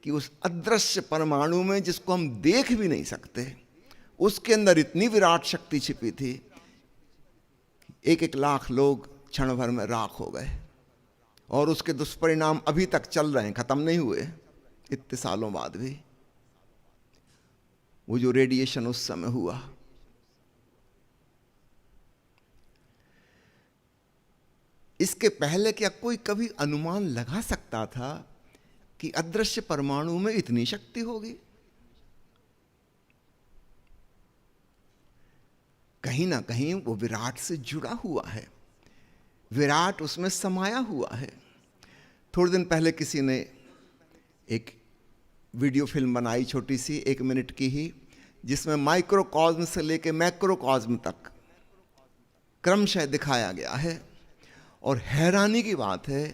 कि उस अदृश्य परमाणु में, जिसको हम देख भी नहीं सकते, उसके अंदर इतनी विराट शक्ति छिपी थी। 1-1 लाख लोग क्षण भर में राख हो गए और उसके दुष्परिणाम अभी तक चल रहे हैं, खत्म नहीं हुए इतने सालों बाद भी। वो जो रेडिएशन उस समय हुआ, इसके पहले क्या कोई कभी अनुमान लगा सकता था कि अदृश्य परमाणु में इतनी शक्ति होगी? कहीं ना कहीं वो विराट से जुड़ा हुआ है, विराट उसमें समाया हुआ है। थोड़े दिन पहले किसी ने एक वीडियो फिल्म बनाई, छोटी सी 1 मिनट की ही, जिसमें माइक्रोकॉस्म से लेके मैक्रोकॉस्म तक क्रमशः दिखाया गया है। और हैरानी की बात है,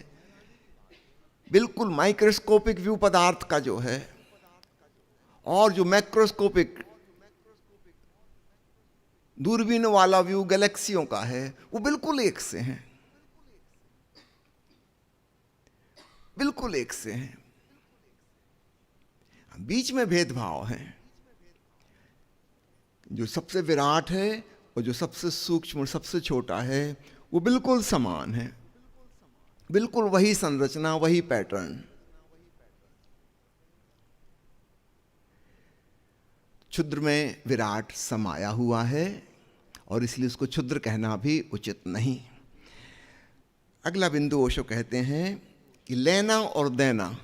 बिल्कुल माइक्रोस्कोपिक व्यू पदार्थ का जो है और जो मैक्रोस्कोपिक दूरबीन वाला व्यू गैलेक्सियों का है, वो बिल्कुल एक से हैं, बिल्कुल एक से हैं। बीच में भेदभाव है। जो सबसे विराट है और जो सबसे सूक्ष्म और सबसे छोटा है, वो बिल्कुल समान है, बिल्कुल वही संरचना, वही पैटर्न। क्षुद्र में विराट समाया हुआ है और इसलिए उसको क्षुद्र कहना भी उचित नहीं। अगला बिंदु ओशो कहते हैं कि लेना और देना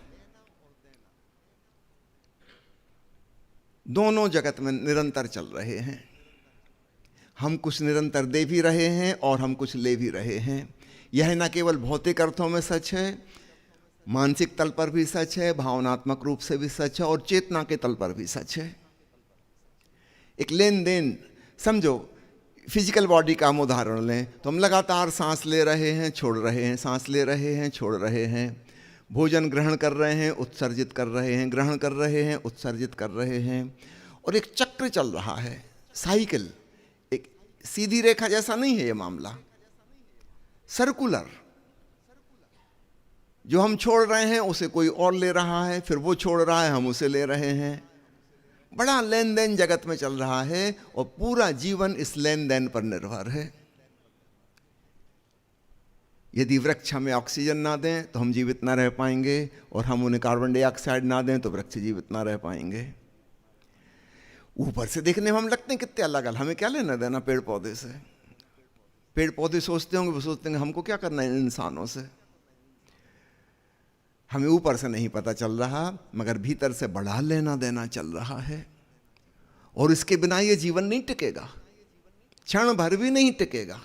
दोनों जगत में निरंतर चल रहे हैं। हम कुछ निरंतर दे भी रहे हैं और हम कुछ ले भी रहे हैं। यह न केवल भौतिक अर्थों में सच है, मानसिक तल पर भी सच है, भावनात्मक रूप से भी सच है और चेतना के तल पर भी सच है। एक लेन देन समझो, फिजिकल बॉडी का हम उदाहरण लें तो हम लगातार सांस ले रहे हैं, छोड़ रहे हैं, सांस ले रहे हैं, छोड़ रहे हैं, भोजन ग्रहण कर रहे हैं, उत्सर्जित कर रहे हैं, ग्रहण कर रहे हैं, उत्सर्जित कर रहे हैं, और एक चक्र चल रहा है, साइकिल। एक सीधी रेखा जैसा नहीं है ये मामला, सर्कुलर। जो हम छोड़ रहे हैं उसे कोई और ले रहा है, फिर वो छोड़ रहा है, हम उसे ले रहे हैं। बड़ा लेन देन जगत में चल रहा है और पूरा जीवन इस लेन देन पर निर्भर है। यदि वृक्ष हमें ऑक्सीजन ना दें तो हम जीवित ना रह पाएंगे, और हम उन्हें कार्बन डाइऑक्साइड ना दें तो वृक्ष जीवित ना रह पाएंगे। ऊपर से देखने में हम लगते हैं कितने अलग अलग, हमें क्या लेना देना पेड़ पौधे से। पेड़ पौधे सोचते होंगे, वो सोचते हैं हमको क्या करना है इन इंसानों से। हमें ऊपर से नहीं पता चल रहा, मगर भीतर से बड़ा लेना देना चल रहा है। और इसके बिना ये जीवन नहीं टिकेगा, क्षण भर भी नहीं टिकेगा।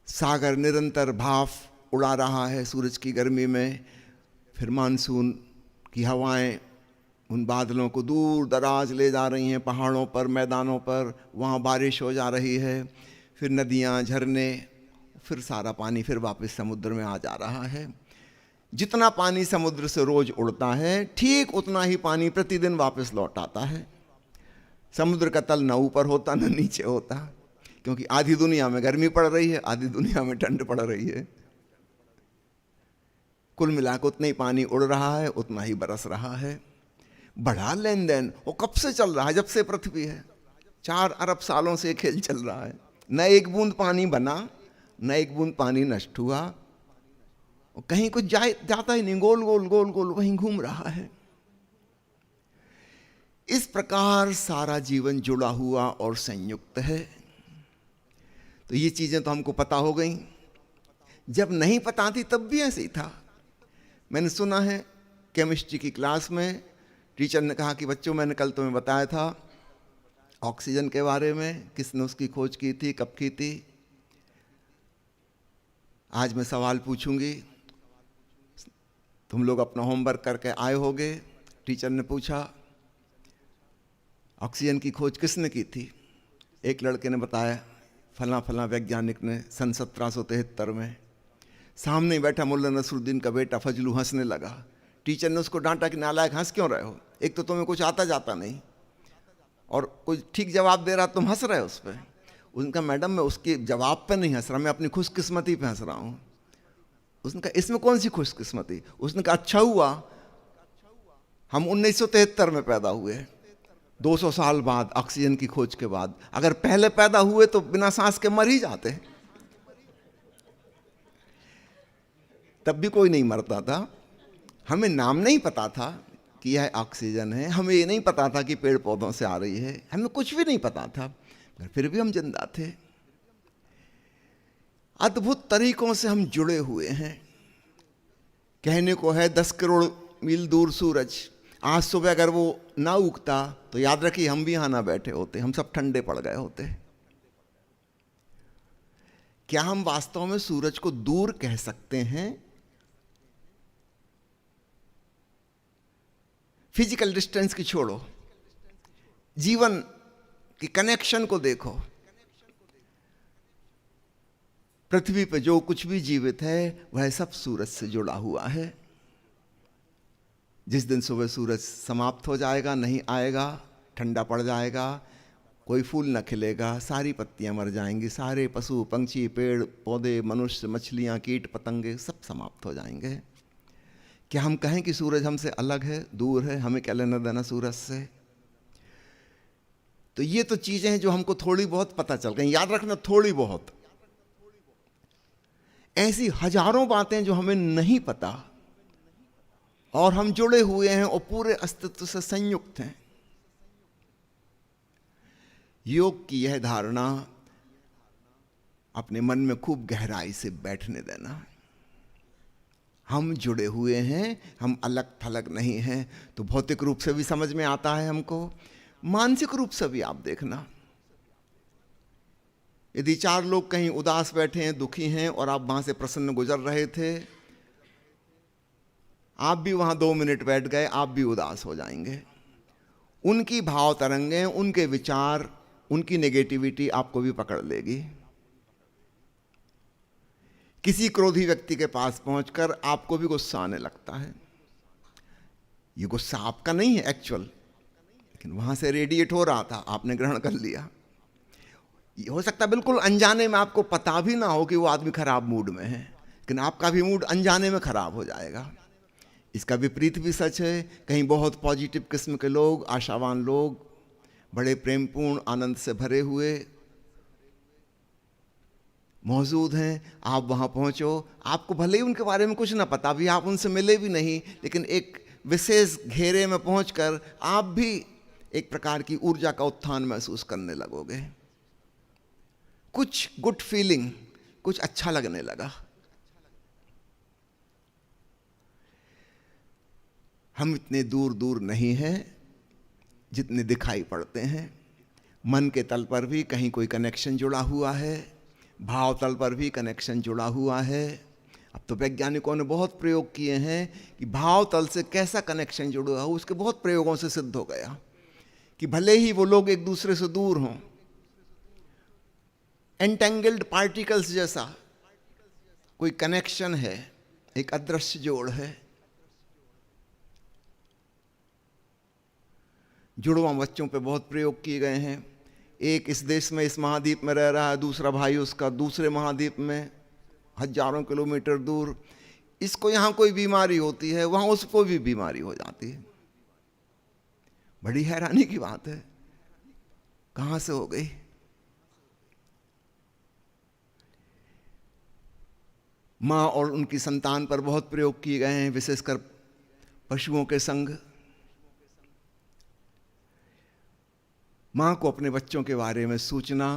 सागर निरंतर भाप उड़ा रहा है सूरज की गर्मी में, फिर मानसून की हवाएं उन बादलों को दूर दराज ले जा रही हैं, पहाड़ों पर, मैदानों पर, वहाँ बारिश हो जा रही है, फिर नदियाँ, झरने, फिर सारा पानी फिर वापस समुद्र में आ जा रहा है। जितना पानी समुद्र से रोज उड़ता है, ठीक उतना ही पानी प्रतिदिन वापस लौट आता है। समुद्र का तल न ऊपर होता न नीचे होता, क्योंकि आधी दुनिया में गर्मी पड़ रही है, आधी दुनिया में ठंड पड़ रही है। कुल मिलाकर उतना ही पानी उड़ रहा है, उतना ही बरस रहा है। बड़ा लेन देन वो कब से चल रहा है? जब से पृथ्वी है। 4 अरब सालों से खेल चल रहा है। न एक बूंद पानी बना, न एक बूंद पानी नष्ट हुआ, कहीं कुछ जाता ही नहीं, गोल गोल गोल गोल वहीं घूम रहा है। इस प्रकार सारा जीवन जुड़ा हुआ और संयुक्त है। तो ये चीजें तो हमको पता हो गई। जब नहीं पता थी तब भी ऐसे ही था। मैंने सुना है केमिस्ट्री की क्लास में टीचर ने कहा कि बच्चों, मैंने कल तुम्हें बताया था ऑक्सीजन के बारे में, किसने उसकी खोज की थी, कब की थी। आज मैं सवाल पूछूंगी, तुम लोग अपना होमवर्क करके आए होगे। टीचर ने पूछा ऑक्सीजन की खोज किसने की थी? एक लड़के ने बताया फला फला वैज्ञानिक ने सन 1773 में। सामने बैठा मुल्ला नसरुद्दीन का बेटा फजलू हंसने लगा। टीचर ने उसको डांटा कि नालायक, हंस क्यों रहे हो? एक तो तुम्हें कुछ आता जाता नहीं और कोई ठीक जवाब दे रहा, तुम हंस रहे हो उस पर। उनका मैडम, मैं उसके जवाब पे नहीं हंस रहा, मैं अपनी खुशकिस्मती पे हंस रहा हूं। उसने कहा इसमें कौन सी खुशकिस्मती? उसने कहा अच्छा हुआ हम 1973 में पैदा हुए, 200 साल बाद ऑक्सीजन की खोज के बाद। अगर पहले पैदा हुए तो बिना सांस के मर ही जाते, तब भी कोई नहीं मरता था। हमें नाम नहीं पता था कि यह ऑक्सीजन है, हमें ये नहीं पता था कि पेड़ पौधों से आ रही है, हमें कुछ भी नहीं पता था, फिर भी हम जिंदा थे। अद्भुत तरीकों से हम जुड़े हुए हैं। कहने को है 10 करोड़ मील दूर सूरज, आज सुबह अगर वो ना उगता तो याद रखिए हम भी यहां ना बैठे होते, हम सब ठंडे पड़ गए होते। क्या हम वास्तव में सूरज को दूर कह सकते हैं? फिजिकल डिस्टेंस की छोड़ो, जीवन की कनेक्शन को देखो। पृथ्वी पर जो कुछ भी जीवित है वह सब सूरज से जुड़ा हुआ है। जिस दिन सुबह सूरज समाप्त हो जाएगा, नहीं आएगा, ठंडा पड़ जाएगा, कोई फूल न खिलेगा, सारी पत्तियां मर जाएंगी, सारे पशु पंछी, पेड़ पौधे, मनुष्य, मछलियां, कीट पतंगे सब समाप्त हो जाएंगे। क्या हम कहें कि सूरज हमसे अलग है, दूर है, हमें क्या लेना देना सूरज से? तो ये तो चीजें हैं जो हमको थोड़ी बहुत पता चल गई। याद रखना, थोड़ी बहुत। ऐसी हजारों बातें जो हमें नहीं पता और हम जुड़े हुए हैं और पूरे अस्तित्व से संयुक्त हैं। योग की यह धारणा अपने मन में खूब गहराई से बैठने देना। हम जुड़े हुए हैं, हम अलग थलग नहीं हैं। तो भौतिक रूप से भी समझ में आता है हमको, मानसिक रूप से भी आप देखना। यदि 4 लोग कहीं उदास बैठे हैं, दुखी हैं, और आप वहां से प्रसन्न गुजर रहे थे, आप भी वहां 2 मिनट बैठ गए, आप भी उदास हो जाएंगे। उनकी भाव तरंगें, उनके विचार, उनकी नेगेटिविटी आपको भी पकड़ लेगी। किसी क्रोधी व्यक्ति के पास पहुंचकर आपको भी गुस्सा आने लगता है। ये गुस्सा आपका नहीं है एक्चुअल, लेकिन वहां से रेडिएट हो रहा था, आपने ग्रहण कर लिया। हो सकता है बिल्कुल अनजाने में आपको पता भी ना हो कि वो आदमी खराब मूड में है, लेकिन आपका भी मूड अनजाने में खराब हो जाएगा। इसका विपरीत भी सच है। कहीं बहुत पॉजिटिव किस्म के लोग, आशावान लोग, बड़े प्रेमपूर्ण, आनंद से भरे हुए मौजूद हैं, आप वहां पहुंचो, आपको भले ही उनके बारे में कुछ ना पता भी, आप उनसे मिले भी नहीं, लेकिन एक विशेष घेरे में पहुंचकर आप भी एक प्रकार की ऊर्जा का उत्थान महसूस करने लगोगे। कुछ गुड फीलिंग, कुछ अच्छा लगने लगा। हम इतने दूर दूर नहीं हैं जितने दिखाई पड़ते हैं। मन के तल पर भी कहीं कोई कनेक्शन जुड़ा हुआ है, भाव तल पर भी कनेक्शन जुड़ा हुआ है। अब तो वैज्ञानिकों ने बहुत प्रयोग किए हैं कि भाव तल से कैसा कनेक्शन जुड़ा हो, उसके बहुत प्रयोगों से सिद्ध हो गया कि भले ही वो लोग एक दूसरे से दूर हों, एंटेंगल्ड पार्टिकल्स जैसा कोई कनेक्शन है, एक अदृश्य जोड़ है। जुड़वा बच्चों पे बहुत प्रयोग किए गए हैं। एक इस देश में, इस महाद्वीप में रह रहा है, दूसरा भाई उसका दूसरे महाद्वीप में हजारों किलोमीटर दूर। इसको यहाँ कोई बीमारी होती है, वहाँ उसको भी बीमारी हो जाती है। बड़ी हैरानी की बात है, कहाँ से हो गई। माँ और उनकी संतान पर बहुत प्रयोग किए गए हैं, विशेषकर पशुओं के संग। माँ को अपने बच्चों के बारे में सूचना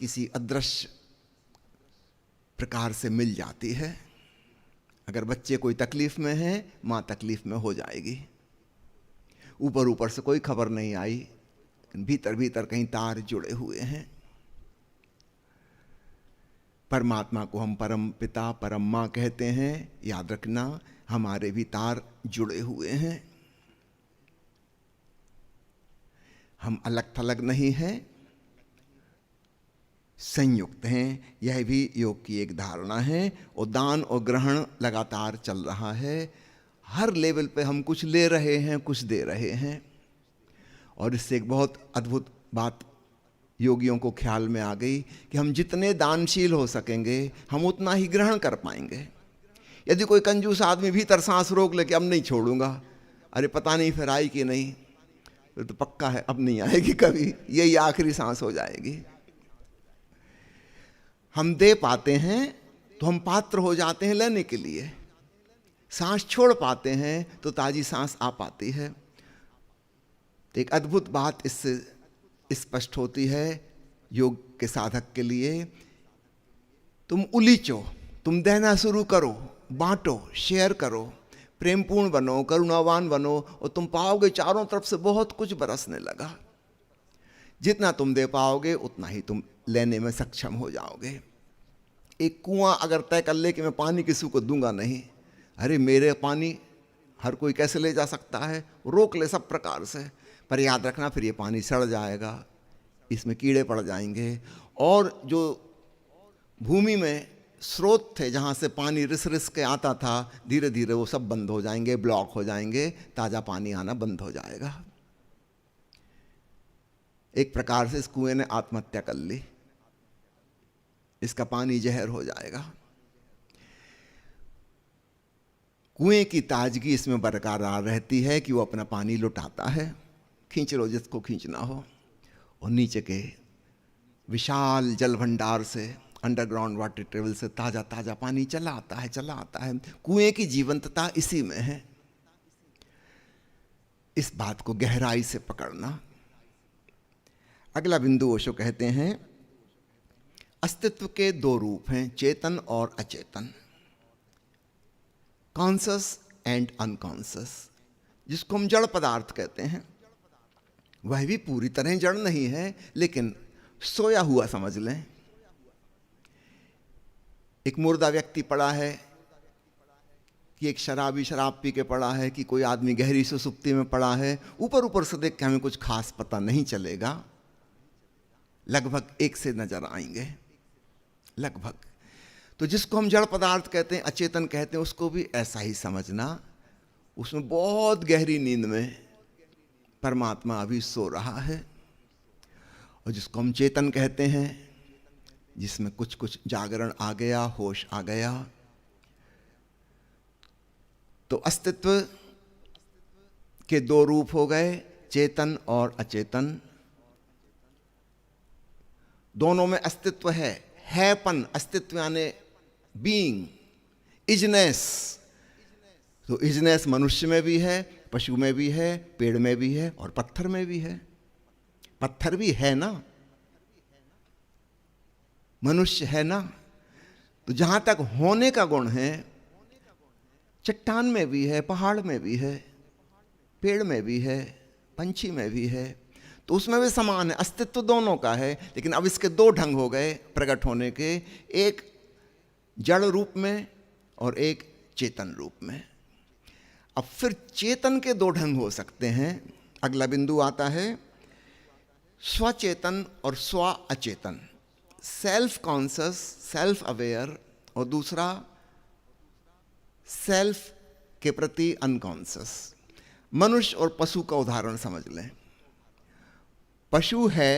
किसी अदृश्य प्रकार से मिल जाती है। अगर बच्चे कोई तकलीफ में हैं, माँ तकलीफ में हो जाएगी। ऊपर ऊपर से कोई खबर नहीं आई, लेकिन भीतर भीतर कहीं तार जुड़े हुए हैं। परमात्मा को हम परम पिता, परम माँ कहते हैं। याद रखना, हमारे भी तार जुड़े हुए हैं। हम अलग थलग नहीं हैं, संयुक्त हैं। यह भी योग की एक धारणा है। और दान और ग्रहण लगातार चल रहा है। हर लेवल पे हम कुछ ले रहे हैं, कुछ दे रहे हैं। और इससे एक बहुत अद्भुत बात योगियों को ख्याल में आ गई कि हम जितने दानशील हो सकेंगे, हम उतना ही ग्रहण कर पाएंगे। यदि कोई कंजूस आदमी भीतर सांस रोक ले कि अब नहीं छोड़ूंगा, अरे पता नहीं फिर आई कि नहीं, फिर तो पक्का है अब नहीं आएगी कभी, यही आखिरी सांस हो जाएगी। हम दे पाते हैं तो हम पात्र हो जाते हैं लेने के लिए। सांस छोड़ पाते हैं तो ताजी सांस आ पाती है। तो एक अद्भुत बात इससे स्पष्ट होती है योग के साधक के लिए। तुम उलीचो, तुम देना शुरू करो, बांटो, शेयर करो, प्रेमपूर्ण बनो, करुणावान बनो, और तुम पाओगे चारों तरफ से बहुत कुछ बरसने लगा। जितना तुम दे पाओगे उतना ही तुम लेने में सक्षम हो जाओगे। एक कुआं अगर तय कर ले कि मैं पानी किसी को दूंगा नहीं, अरे मेरे पानी हर कोई कैसे ले जा सकता है, रोक ले सब प्रकार से। पर याद रखना, फिर ये पानी सड़ जाएगा, इसमें कीड़े पड़ जाएंगे। और जो भूमि में स्रोत थे जहाँ से पानी रिस रिस के आता था, धीरे धीरे वो सब बंद हो जाएंगे, ब्लॉक हो जाएंगे, ताज़ा पानी आना बंद हो जाएगा। एक प्रकार से इस कुएं ने आत्महत्या कर ली, इसका पानी जहर हो जाएगा। कुएं की ताजगी इसमें बरकरार रहती है कि वो अपना पानी लुटाता है। खींच लो जिसको खींचना हो। और नीचे के विशाल जल भंडार से, अंडरग्राउंड वाटर टेबल से ताज़ा ताज़ा पानी चला आता है, चला आता है। कुएं की जीवंतता इसी में है। इस बात को गहराई से पकड़ना। अगला बिंदु ओशो कहते हैं, अस्तित्व के दो रूप हैं, चेतन और अचेतन, कॉन्शस एंड अनकॉन्शस। जिसको हम जड़ पदार्थ कहते हैं, वह भी पूरी तरह जड़ नहीं है, लेकिन सोया हुआ समझ लें। एक मुर्दा व्यक्ति पड़ा है, कि एक शराबी शराब पी के पड़ा है, कि कोई आदमी गहरी सुसुप्ति में पड़ा है। ऊपर ऊपर से देख के हमें कुछ खास पता नहीं चलेगा, लगभग एक से नजर आएंगे, लगभग। तो जिसको हम जड़ पदार्थ कहते हैं, अचेतन कहते हैं, उसको भी ऐसा ही समझना। उसमें बहुत गहरी नींद में परमात्मा अभी सो रहा है। और जिसको हम चेतन कहते हैं, जिसमें कुछ कुछ जागरण आ गया, होश आ गया। तो अस्तित्व के दो रूप हो गए, चेतन और अचेतन। दोनों में अस्तित्व हैपन, अस्तित्व यानी बीइंग, इजनेस। तो इजनेस मनुष्य में भी है, पशु में भी है, पेड़ में भी है, और पत्थर में भी है। पत्थर भी है ना, मनुष्य है ना। तो जहां तक होने का गुण है, चट्टान में भी है, पहाड़ में भी है, पेड़ में भी है, पंछी में भी है, तो उसमें भी समान है, अस्तित्व दोनों का है। लेकिन अब इसके दो ढंग हो गए प्रकट होने के, एक जड़ रूप में और एक चेतन रूप में। अब फिर चेतन के दो ढंग हो सकते हैं। अगला बिंदु आता है स्वचेतन और स्व अचेतन, सेल्फ कॉन्शियस, सेल्फ अवेयर, और दूसरा सेल्फ के प्रति अनकॉन्शियस। मनुष्य और पशु का उदाहरण समझ लें। पशु है,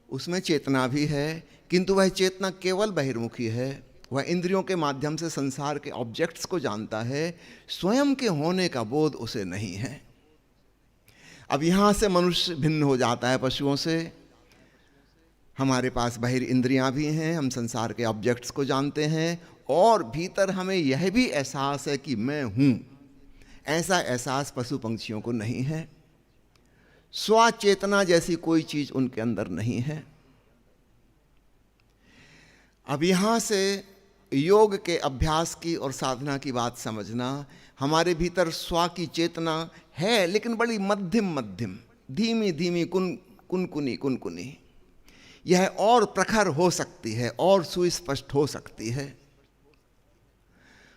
उसमें चेतना भी है, किंतु वह चेतना केवल बहिर्मुखी है। वह इंद्रियों के माध्यम से संसार के ऑब्जेक्ट्स को जानता है, स्वयं के होने का बोध उसे नहीं है। अब यहाँ से मनुष्य भिन्न हो जाता है पशुओं से। हमारे पास बाहर इंद्रियां भी हैं, हम संसार के ऑब्जेक्ट्स को जानते हैं, और भीतर हमें यह भी एहसास है कि मैं हूँ। ऐसा एहसास पशु पंछियों को नहीं है। स्वचेतना जैसी कोई चीज उनके अंदर नहीं है। अब यहाँ से योग के अभ्यास की और साधना की बात समझना। हमारे भीतर स्व की चेतना है, लेकिन बड़ी मध्यम मध्यम, धीमी धीमी, कुनकुनी। यह और प्रखर हो सकती है और सुस्पष्ट हो सकती है।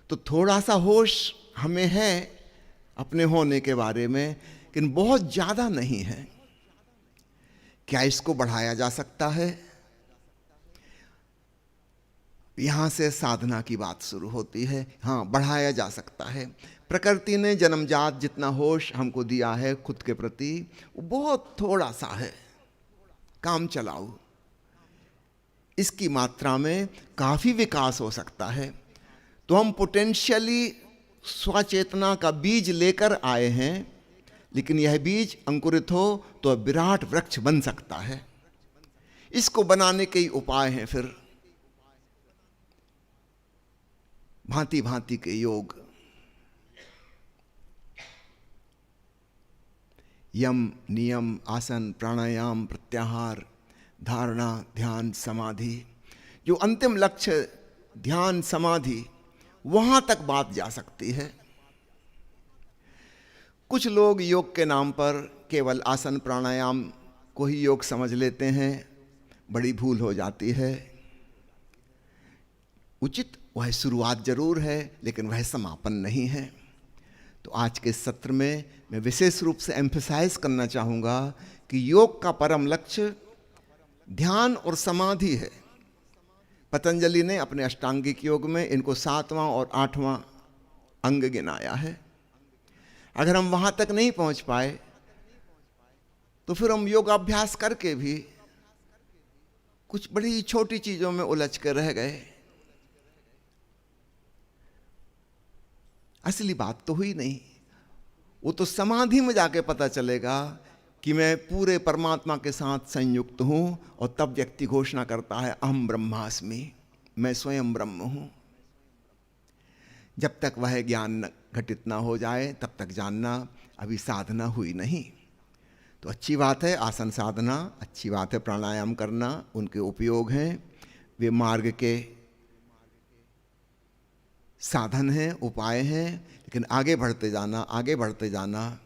तो थोड़ा सा होश हमें है अपने होने के बारे में, लेकिन बहुत ज्यादा नहीं है। क्या इसको बढ़ाया जा सकता है? यहां से साधना की बात शुरू होती है। हाँ, बढ़ाया जा सकता है। प्रकृति ने जन्मजात जितना होश हमको दिया है खुद के प्रति, वो बहुत थोड़ा सा है, काम चलाओ। इसकी मात्रा में काफी विकास हो सकता है। तो हम पोटेंशियली स्वचेतना का बीज लेकर आए हैं, लेकिन यह बीज अंकुरित हो तो विराट वृक्ष बन सकता है। इसको बनाने के ही उपाय हैं फिर भांति भांति के योग। यम, नियम, आसन, प्राणायाम, प्रत्याहार, धारणा, ध्यान, समाधि। जो अंतिम लक्ष्य ध्यान समाधि, वहां तक बात जा सकती है। कुछ लोग योग के नाम पर केवल आसन प्राणायाम को ही योग समझ लेते हैं, बड़ी भूल हो जाती है। उचित वह शुरुआत जरूर है, लेकिन वह समापन नहीं है। तो आज के सत्र में मैं विशेष रूप से एम्फसाइज करना चाहूँगा कि योग का परम लक्ष्य ध्यान और समाधि है। पतंजलि ने अपने अष्टांगिक योग में इनको 7वां और 8वां अंग गिनाया है। अगर हम वहाँ तक नहीं पहुँच पाए तो फिर हम योगाभ्यास करके भी कुछ बड़ी छोटी चीज़ों में उलझ कर रह गए। असली बात तो हुई नहीं। वो तो समाधि में जाके पता चलेगा कि मैं पूरे परमात्मा के साथ संयुक्त हूँ, और तब व्यक्ति घोषणा करता है अहम ब्रह्मास्मि, मैं स्वयं ब्रह्म हूँ। जब तक वह ज्ञान घटित ना हो जाए तब तक जानना अभी साधना हुई नहीं। तो अच्छी बात है आसन साधना, अच्छी बात है प्राणायाम करना, उनके उपयोग हैं, वे मार्ग के साधन हैं, उपाय हैं। लेकिन आगे बढ़ते जाना,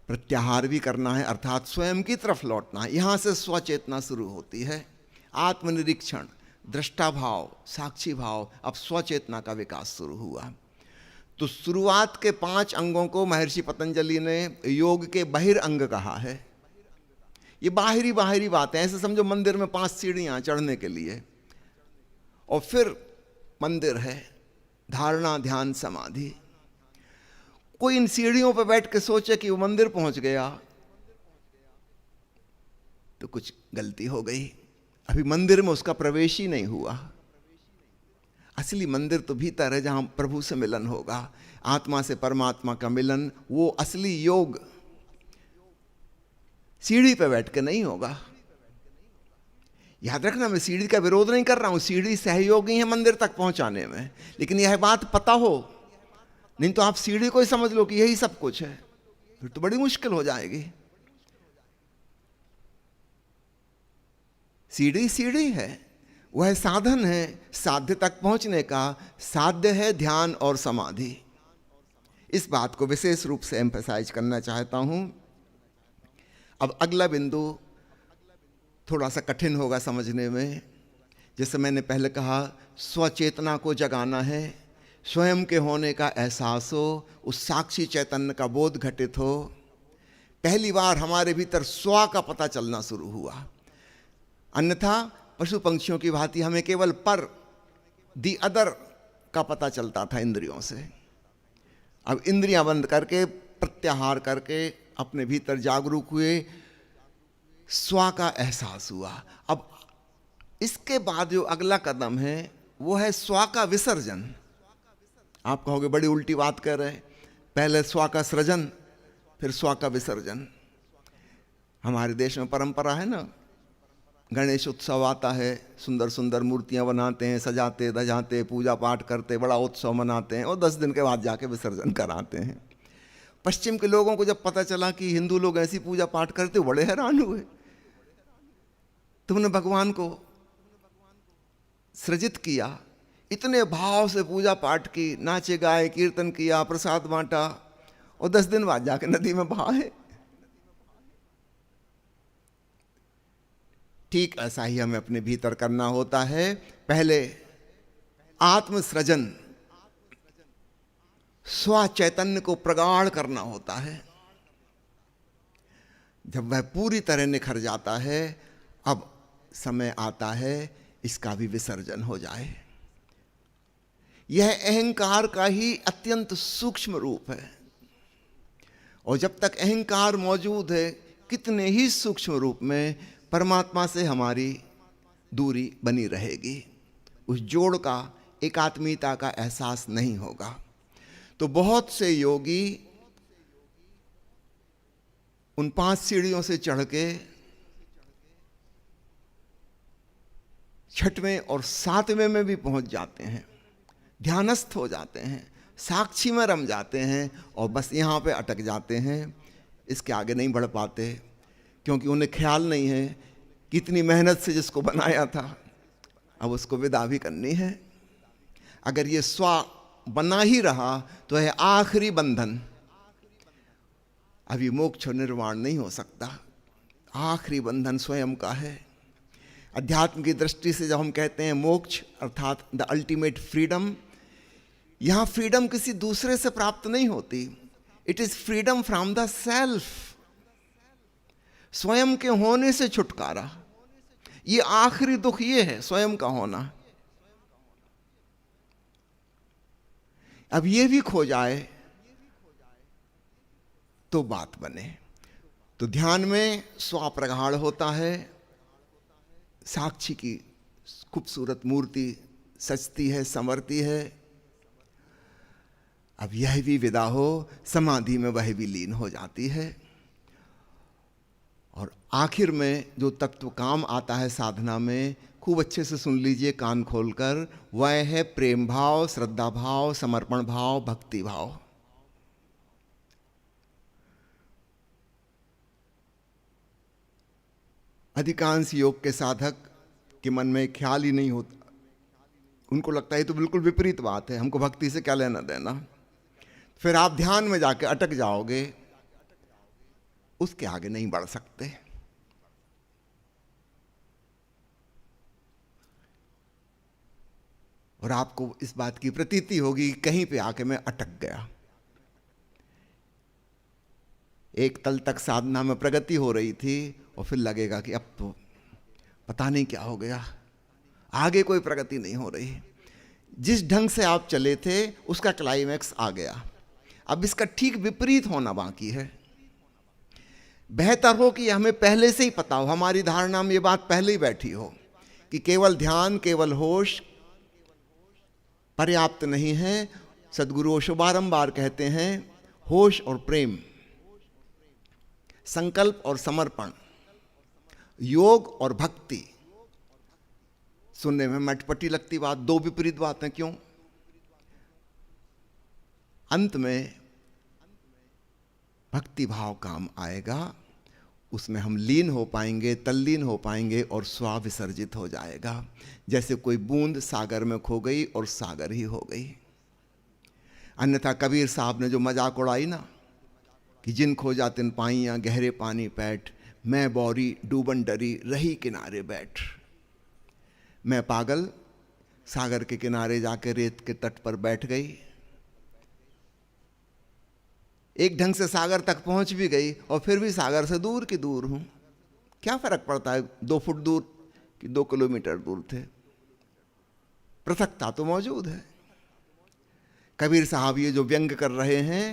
प्रत्याहार भी करना है, अर्थात स्वयं की तरफ लौटना है। यहाँ से स्वचेतना शुरू होती है। आत्मनिरीक्षण, दृष्टा भाव, साक्षी भाव, अब स्वचेतना का विकास शुरू हुआ। तो शुरुआत के 5 अंगों को महर्षि पतंजलि ने योग के बहिरंग कहा है। ये बाहरी बातें, ऐसे समझो मंदिर में 5 सीढ़ियाँ चढ़ने के लिए, और फिर मंदिर है, धारणा, ध्यान, समाधि। कोई इन सीढ़ियों पर बैठ के सोचे कि वो मंदिर पहुंच गया तो कुछ गलती हो गई। अभी मंदिर में उसका प्रवेश ही नहीं हुआ। असली मंदिर तो भीतर है, जहां प्रभु से मिलन होगा, आत्मा से परमात्मा का मिलन। वो असली योग सीढ़ी पे बैठ के नहीं होगा। याद रखना, मैं सीढ़ी का विरोध नहीं कर रहा हूं, सीढ़ी सहयोगी है मंदिर तक पहुंचाने में, लेकिन यह बात पता हो। नहीं तो आप सीढ़ी को ही समझ लो कि यही सब कुछ है, फिर तो बड़ी मुश्किल हो जाएगी। सीढ़ी है, वह साधन है साध्य तक पहुंचने का। साध्य है ध्यान और समाधि। इस बात को विशेष रूप से एम्फसाइज करना चाहता हूँ। अब अगला बिंदु थोड़ा सा कठिन होगा समझने में। जैसे मैंने पहले कहा, स्वचेतना को जगाना है, स्वयं के होने का एहसास हो, उस साक्षी चैतन्य का बोध घटित हो। पहली बार हमारे भीतर स्व का पता चलना शुरू हुआ। अन्यथा पशु पंक्षियों की भांति हमें केवल पर, दी अदर का पता चलता था इंद्रियों से। अब इंद्रियां बंद करके, प्रत्याहार करके अपने भीतर जागरूक हुए, स्व का एहसास हुआ। अब इसके बाद जो अगला कदम है वो है स्व का विसर्जन। आप कहोगे बड़ी उल्टी बात कर रहे हैं, पहले स्व का सृजन फिर स्व का विसर्जन। हमारे देश में परंपरा है ना, गणेश उत्सव आता है, सुंदर सुंदर मूर्तियां बनाते हैं, सजाते धजाते, पूजा पाठ करते, बड़ा उत्सव मनाते हैं और 10 दिन के बाद जाके विसर्जन कराते हैं। पश्चिम के लोगों को जब पता चला कि हिंदू लोग ऐसी पूजा पाठ करते, बड़े हैरान हुए। तुमने भगवान को सृजित किया, इतने भाव से पूजा पाठ की, नाचे गाए, कीर्तन किया, प्रसाद बांटा और 10 दिन बाद जाके नदी में बहाए। ठीक ऐसा ही हमें अपने भीतर करना होता है। पहले आत्मसृजन, स्व चैतन्य को प्रगाढ़ करना होता है। जब वह पूरी तरह निखर जाता है, अब समय आता है इसका भी विसर्जन हो जाए। यह अहंकार का ही अत्यंत सूक्ष्म रूप है, और जब तक अहंकार मौजूद है, कितने ही सूक्ष्म रूप में परमात्मा से हमारी दूरी बनी रहेगी। उस जोड़ का, एकात्मीयता का एहसास नहीं होगा। तो बहुत से योगी उन 5 सीढ़ियों से चढ़ के 6वें और 7वें में भी पहुंच जाते हैं, ध्यानस्थ हो जाते हैं, साक्षी में रम जाते हैं और बस यहाँ पे अटक जाते हैं। इसके आगे नहीं बढ़ पाते, क्योंकि उन्हें ख्याल नहीं है कि इतनी मेहनत से जिसको बनाया था अब उसको विदा भी करनी है। अगर ये स्व बना ही रहा तो है आखिरी बंधन, अभी मोक्ष निर्वाण नहीं हो सकता। आखिरी बंधन स्वयं का है। अध्यात्म की दृष्टि से जब हम कहते हैं मोक्ष अर्थात द अल्टीमेट फ्रीडम, यहां फ्रीडम किसी दूसरे से प्राप्त नहीं होती। It is freedom from the self, स्वयं के होने से छुटकारा। ये आखिरी दुख ये है, स्वयं का होना। अब ये भी खो जाए तो बात बने। तो ध्यान में स्व प्रगाढ़ होता है, साक्षी की खूबसूरत मूर्ति सजती है, संवरती है। अब यह भी विदा हो, समाधि में वह भी लीन हो जाती है। और आखिर में जो तत्व काम आता है साधना में, खूब अच्छे से सुन लीजिए कान खोलकर, वह है प्रेम भाव, श्रद्धा भाव, समर्पण भाव, भक्ति भाव। अधिकांश योग के साधक के मन में ख्याल ही नहीं होता, उनको लगता है ये तो बिल्कुल विपरीत बात है, हमको भक्ति से क्या लेना देना। फिर आप ध्यान में जाके अटक जाओगे, उसके आगे नहीं बढ़ सकते। और आपको इस बात की प्रतीति होगी कहीं पे आके मैं अटक गया। एक तल तक साधना में प्रगति हो रही थी और फिर लगेगा कि अब तो पता नहीं क्या हो गया, आगे कोई प्रगति नहीं हो रही। जिस ढंग से आप चले थे उसका क्लाइमैक्स आ गया, अब इसका ठीक विपरीत होना बाकी है। बेहतर हो कि हमें पहले से ही पता हो, हमारी धारणा में ये बात पहले ही बैठी हो कि केवल ध्यान, केवल होश पर्याप्त नहीं है। सद्गुरु ओशो बारंबार कहते हैं, होश और प्रेम, संकल्प और समर्पण, योग और भक्ति। सुनने में मटपटी लगती बात, दो विपरीत बातें क्यों? अंत में भक्ति भाव काम आएगा, उसमें हम लीन हो पाएंगे, तल्लीन हो पाएंगे और स्व विसर्जित हो जाएगा। जैसे कोई बूंद सागर में खो गई और सागर ही हो गई। अन्यथा कबीर साहब ने जो मजाक उड़ाई ना कि जिन खोजा तिन पाइयां गहरे पानी पैठ, मैं बौरी डूबन डरी रही किनारे बैठ। मैं पागल सागर के किनारे जाकर रेत के तट पर बैठ गई, एक ढंग से सागर तक पहुंच भी गई और फिर भी सागर से दूर की दूर हूं। क्या फर्क पड़ता है 2 फुट दूर कि 2 किलोमीटर दूर थे, पृथकता तो मौजूद है। कबीर साहब ये जो व्यंग कर रहे हैं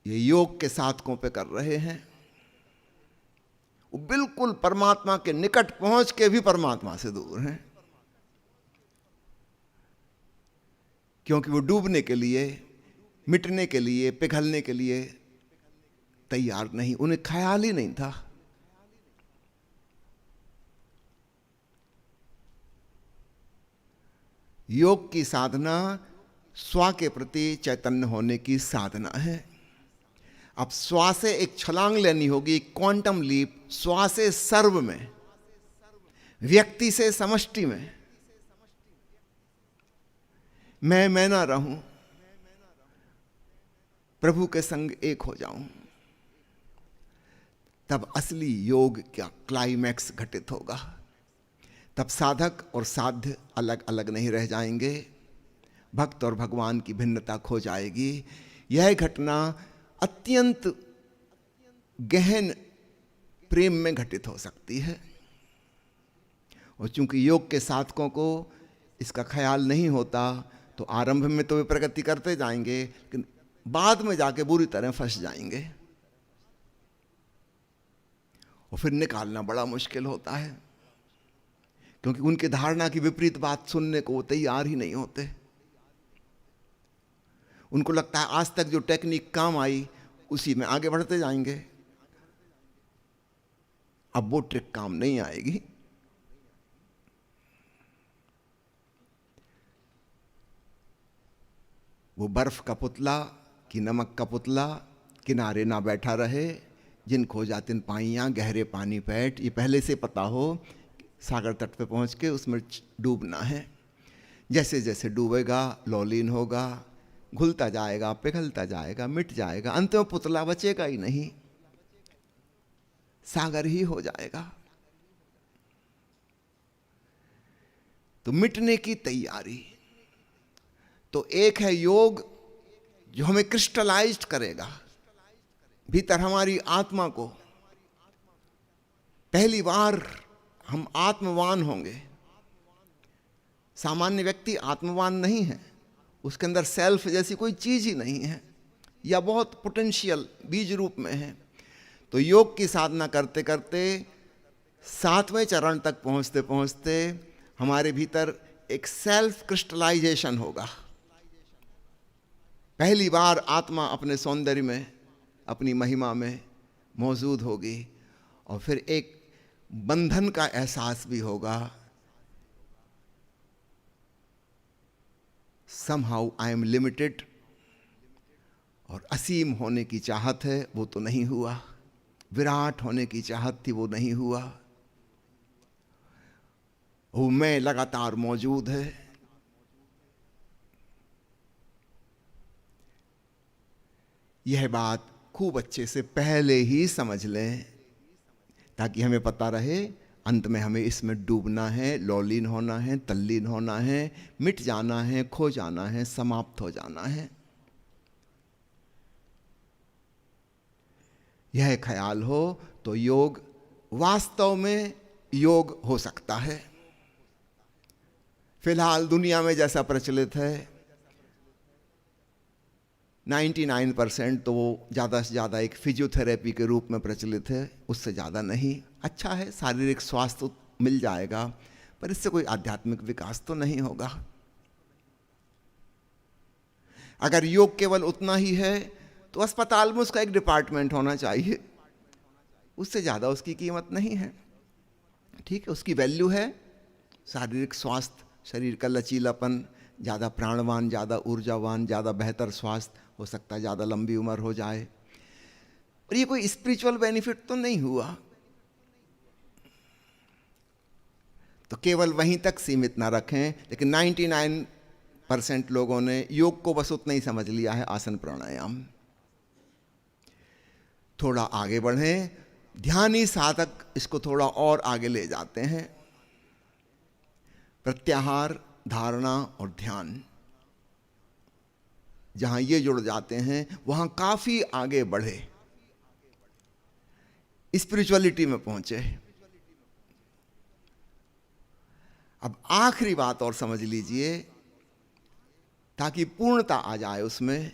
ये योग के साधकों पे कर रहे हैं। वो बिल्कुल परमात्मा के निकट पहुंच के भी परमात्मा से दूर हैं, क्योंकि वो डूबने के लिए, मिटने के लिए, पिघलने के लिए तैयार नहीं, उन्हें ख्याल ही नहीं था। योग की साधना स्व के प्रति चैतन्य होने की साधना है। अब स्व से एक छलांग लेनी होगी, क्वांटम लीप, स्व से सर्व में, व्यक्ति से समष्टि में। मैं ना रहूं, प्रभु के संग एक हो जाऊं, तब असली योग का क्लाइमैक्स घटित होगा। तब साधक और साध्य अलग अलग नहीं रह जाएंगे, भक्त और भगवान की भिन्नता खो जाएगी। यह घटना अत्यंत गहन प्रेम में घटित हो सकती है। और चूंकि योग के साधकों को इसका ख्याल नहीं होता, तो आरंभ में तो वे प्रगति करते जाएंगे, लेकिन बाद में जाके बुरी तरह फंस जाएंगे और फिर निकालना बड़ा मुश्किल होता है, क्योंकि उनकी धारणा की विपरीत बात सुनने को वो तैयार ही नहीं होते। उनको लगता है आज तक जो टेक्निक काम आई उसी में आगे बढ़ते जाएंगे, अब वो ट्रिक काम नहीं आएगी। वो बर्फ का पुतला कि नमक का पुतला किनारे ना बैठा रहे, जिन खोजा तिन पाइयां गहरे पानी पैठ। ये पहले से पता हो सागर तट पे पहुंच के उसमें डूबना है। जैसे जैसे डूबेगा लौलीन होगा, घुलता जाएगा, पिघलता जाएगा, मिट जाएगा, अंत में पुतला बचेगा ही नहीं, सागर ही हो जाएगा। तो मिटने की तैयारी तो एक है योग जो हमें क्रिस्टलाइज्ड करेगा भीतर हमारी आत्मा को। पहली बार हम आत्मवान होंगे। सामान्य व्यक्ति आत्मवान नहीं है, उसके अंदर सेल्फ जैसी कोई चीज ही नहीं है, या बहुत पोटेंशियल बीज रूप में है। तो योग की साधना करते करते 7वें चरण तक पहुंचते पहुंचते हमारे भीतर एक सेल्फ क्रिस्टलाइजेशन होगा। पहली बार आत्मा अपने सौंदर्य में, अपनी महिमा में मौजूद होगी, और फिर एक बंधन का एहसास भी होगा। Somehow I am limited, और असीम होने की चाहत है वो तो नहीं हुआ, विराट होने की चाहत थी वो नहीं हुआ, वो मैं लगातार मौजूद है। यह बात खूब अच्छे से पहले ही समझ लें ताकि हमें पता रहे अंत में हमें इसमें डूबना है, लौलीन होना है, तल्लीन होना है, मिट जाना है, खो जाना है, समाप्त हो जाना है। यह ख्याल हो तो योग वास्तव में योग हो सकता है। फिलहाल दुनिया में जैसा प्रचलित है 99% तो वो ज़्यादा से ज़्यादा एक फिजियोथेरेपी के रूप में प्रचलित है, उससे ज़्यादा नहीं। अच्छा है, शारीरिक स्वास्थ्य मिल जाएगा, पर इससे कोई आध्यात्मिक विकास तो नहीं होगा। अगर योग केवल उतना ही है तो अस्पताल में उसका एक डिपार्टमेंट होना चाहिए, उससे ज़्यादा उसकी कीमत नहीं है। ठीक है, उसकी वैल्यू है शारीरिक स्वास्थ्य, शरीर का लचीलापन, ज़्यादा प्राणवान, ज़्यादा ऊर्जावान, ज़्यादा बेहतर स्वास्थ्य, हो सकता है ज़्यादा लंबी उम्र हो जाए। और ये कोई स्पिरिचुअल बेनिफिट तो नहीं हुआ, तो केवल वहीं तक सीमित ना रखें, लेकिन 99% लोगों ने योग को बस उतना ही समझ लिया है, आसन प्राणायाम। थोड़ा आगे बढ़ें, ध्यानी साधक इसको थोड़ा और आगे ले जाते हैं। प्रत्याहार, धारणा और ध्यान, जहां ये जुड़ जाते हैं वहां काफी आगे बढ़े, स्पिरिचुअलिटी में पहुंचे। अब आखिरी बात और समझ लीजिए, ताकि पूर्णता आ जाए उसमें।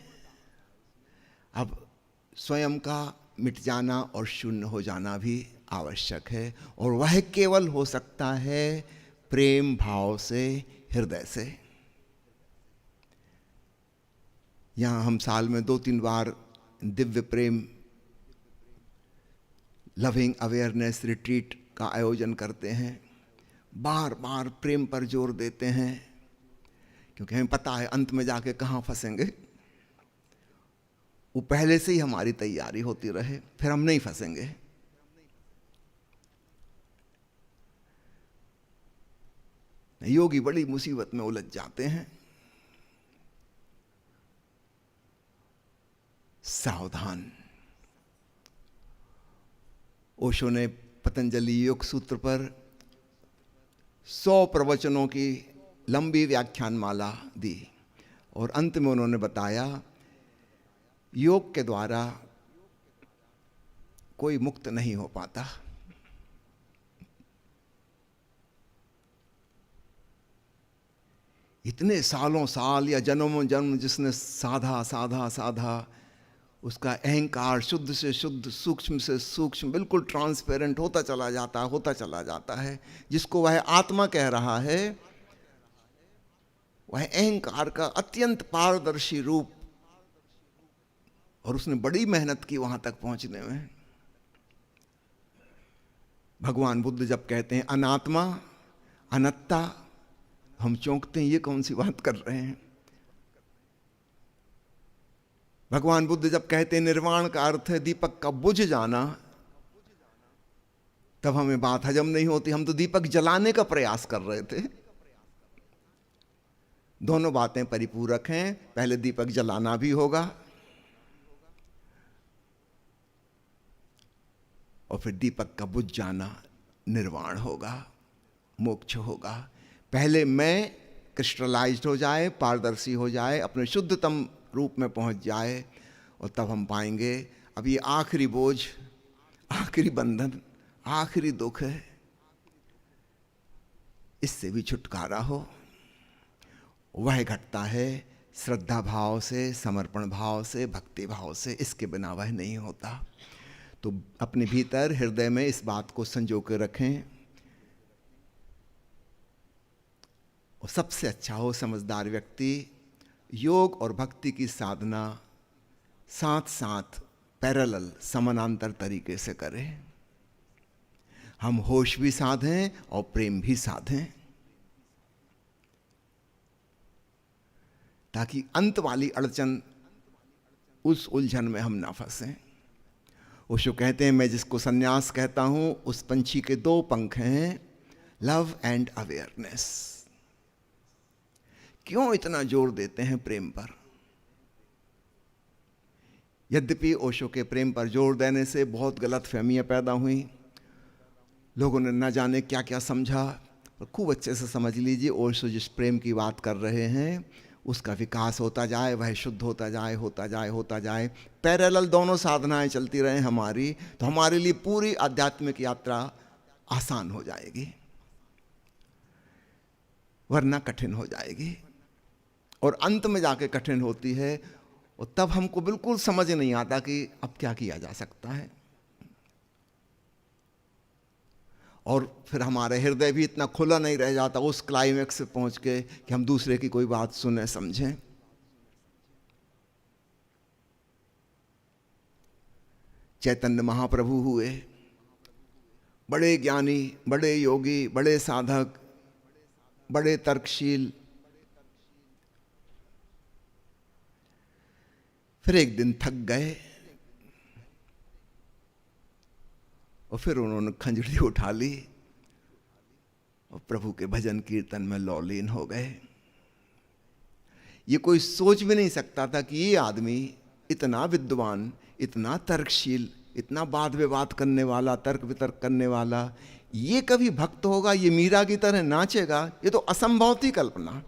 अब स्वयं का मिट जाना और शून्य हो जाना भी आवश्यक है, और वह केवल हो सकता है प्रेम भाव से, हृदय से। यहाँ हम साल में 2-3 बार दिव्य प्रेम लविंग अवेयरनेस रिट्रीट का आयोजन करते हैं। बार बार प्रेम पर जोर देते हैं, क्योंकि हमें पता है अंत में जाके कहाँ फंसेंगे। वो पहले से ही हमारी तैयारी होती रहे, फिर हम नहीं फंसेंगे। योगी बड़ी मुसीबत में उलझ जाते हैं। सावधान। ओशो ने पतंजलि योग सूत्र पर 100 प्रवचनों की लंबी व्याख्यानमाला दी, और अंत में उन्होंने बताया योग के द्वारा कोई मुक्त नहीं हो पाता। इतने सालों साल या जन्मों जन्म जिसने साधा साधा साधा, उसका अहंकार शुद्ध से शुद्ध, सूक्ष्म से सूक्ष्म, बिल्कुल ट्रांसपेरेंट होता चला जाता है। जिसको वह आत्मा कह रहा है, वह अहंकार का अत्यंत पारदर्शी रूप, और उसने बड़ी मेहनत की वहां तक पहुंचने में। भगवान बुद्ध जब कहते हैं अनात्मा, अनत्ता, हम चौंकते हैं, ये कौन सी बात कर रहे हैं। भगवान बुद्ध जब कहते हैं निर्वाण का अर्थ है दीपक का बुझ जाना, तब हमें बात हजम नहीं होती। हम तो दीपक जलाने का प्रयास कर रहे थे। दोनों बातें परिपूरक हैं। पहले दीपक जलाना भी होगा, और फिर दीपक का बुझ जाना निर्वाण होगा, मोक्ष होगा। पहले मैं क्रिस्टलाइज्ड हो जाए, पारदर्शी हो जाए, अपने शुद्धतम रूप में पहुंच जाए, और तब हम पाएंगे अब ये आखिरी बोझ, आखिरी बंधन, आखिरी दुख है, इससे भी छुटकारा हो। वह घटता है श्रद्धा भाव से, समर्पण भाव से, भक्ति भाव से। इसके बिना वह नहीं होता। तो अपने भीतर हृदय में इस बात को संजो के रखें, और सबसे अच्छा हो समझदार व्यक्ति योग और भक्ति की साधना साथ साथ पैरेलल, समानांतर तरीके से करें। हम होश भी साधें और प्रेम भी साधें, ताकि अंत वाली अड़चन, उस उलझन में हम ना फंसें। ओशो कहते हैं, मैं जिसको सन्यास कहता हूं, उस पंछी के 2 पंख हैं, लव एंड अवेयरनेस। क्यों इतना जोर देते हैं प्रेम पर? यद्यपि ओशो के प्रेम पर जोर देने से बहुत गलतफहमियां पैदा हुई, लोगों ने न जाने क्या क्या समझा। और खूब अच्छे से समझ लीजिए, ओशो जिस प्रेम की बात कर रहे हैं उसका विकास होता जाए, वह शुद्ध होता जाए, होता जाए, होता जाए। पैरेलल दोनों साधनाएं चलती रहें हमारी, तो हमारे लिए पूरी आध्यात्मिक यात्रा आसान हो जाएगी, वरना कठिन हो जाएगी। और अंत में जाके कठिन होती है, और तब हमको बिल्कुल समझ नहीं आता कि अब क्या किया जा सकता है। और फिर हमारा हृदय भी इतना खुला नहीं रह जाता उस क्लाइमेक्स से पहुंच के कि हम दूसरे की कोई बात सुने समझें। चैतन्य महाप्रभु हुए बड़े ज्ञानी, बड़े योगी, बड़े साधक, बड़े तर्कशील। फिर एक दिन थक गए, और फिर उन्होंने खंजड़ी उठा ली और प्रभु के भजन कीर्तन में लौलीन हो गए। ये कोई सोच भी नहीं सकता था कि ये आदमी इतना विद्वान, इतना तर्कशील, इतना वाद विवाद करने वाला, तर्क वितर्क करने वाला, ये कभी भक्त होगा, ये मीरा की तरह नाचेगा। ये तो असंभव थी कल्पना।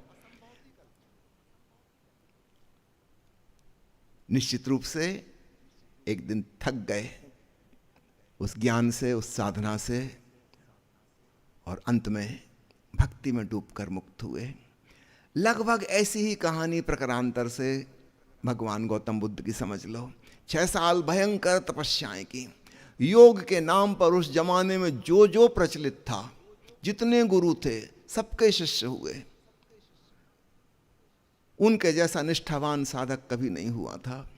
निश्चित रूप से एक दिन थक गए उस ज्ञान से, उस साधना से, और अंत में भक्ति में डूबकर मुक्त हुए। लगभग ऐसी ही कहानी प्रकारांतर से भगवान गौतम बुद्ध की समझ लो। 6 साल भयंकर तपस्याएं की। योग के नाम पर उस जमाने में जो जो प्रचलित था, जितने गुरु थे, सबके शिष्य हुए। उनके जैसा निष्ठावान साधक कभी नहीं हुआ था।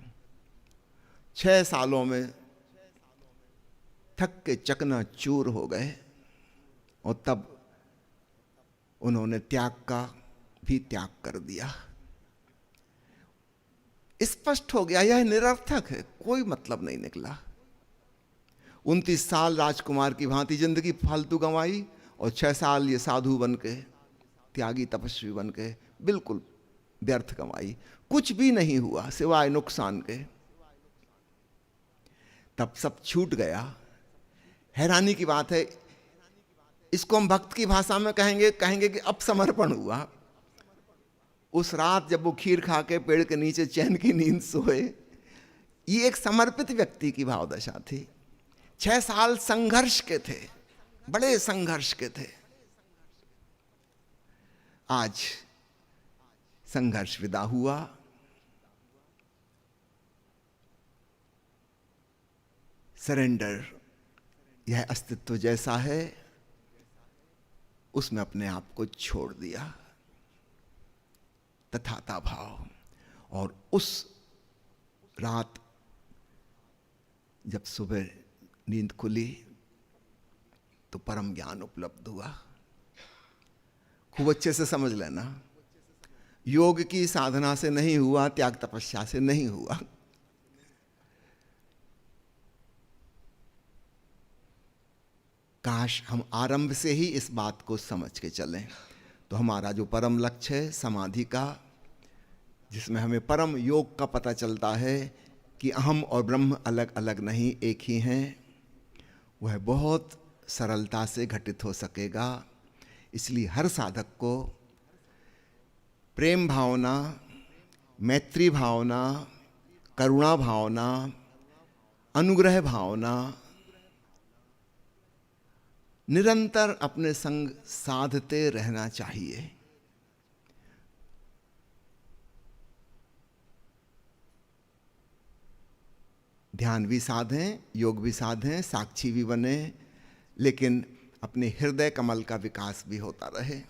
6 सालों में थक के चकनाचूर हो गए, और तब उन्होंने त्याग का भी त्याग कर दिया। स्पष्ट हो गया यह निरर्थक है, कोई मतलब नहीं निकला। 29 साल राजकुमार की भांति जिंदगी फालतू गंवाई, और 6 साल ये साधु बन के, त्यागी तपस्वी बन के बिल्कुल व्यर्थ गंवाई। कुछ भी नहीं हुआ सिवाय नुकसान के। तब सब छूट गया। हैरानी की बात है, इसको हम भक्त की भाषा में कहेंगे कि अब समर्पण हुआ। उस रात जब वो खीर खा के पेड़ के नीचे चैन की नींद सोए, ये एक समर्पित व्यक्ति की भावदशा थी। 6 साल संघर्ष के थे, बड़े संघर्ष के थे। आज संघर्ष विदा हुआ। सरेंडर, यह अस्तित्व जैसा है, उसमें अपने आप को छोड़ दिया, तथाता भाव। और उस रात जब सुबह नींद खुली तो परम ज्ञान उपलब्ध हुआ। खूब अच्छे से समझ लेना, योग की साधना से नहीं हुआ, त्याग तपस्या से नहीं हुआ। काश हम आरंभ से ही इस बात को समझ के चलें, तो हमारा जो परम लक्ष्य है समाधि का, जिसमें हमें परम योग का पता चलता है कि अहम और ब्रह्म अलग अलग नहीं, एक ही हैं, वह बहुत सरलता से घटित हो सकेगा। इसलिए हर साधक को प्रेम भावना, मैत्री भावना, करुणा भावना, अनुग्रह भावना निरंतर अपने संग साधते रहना चाहिए। ध्यान भी साधें, योग भी साधें, साक्षी भी बने, लेकिन अपने हृदय कमल का विकास भी होता रहे।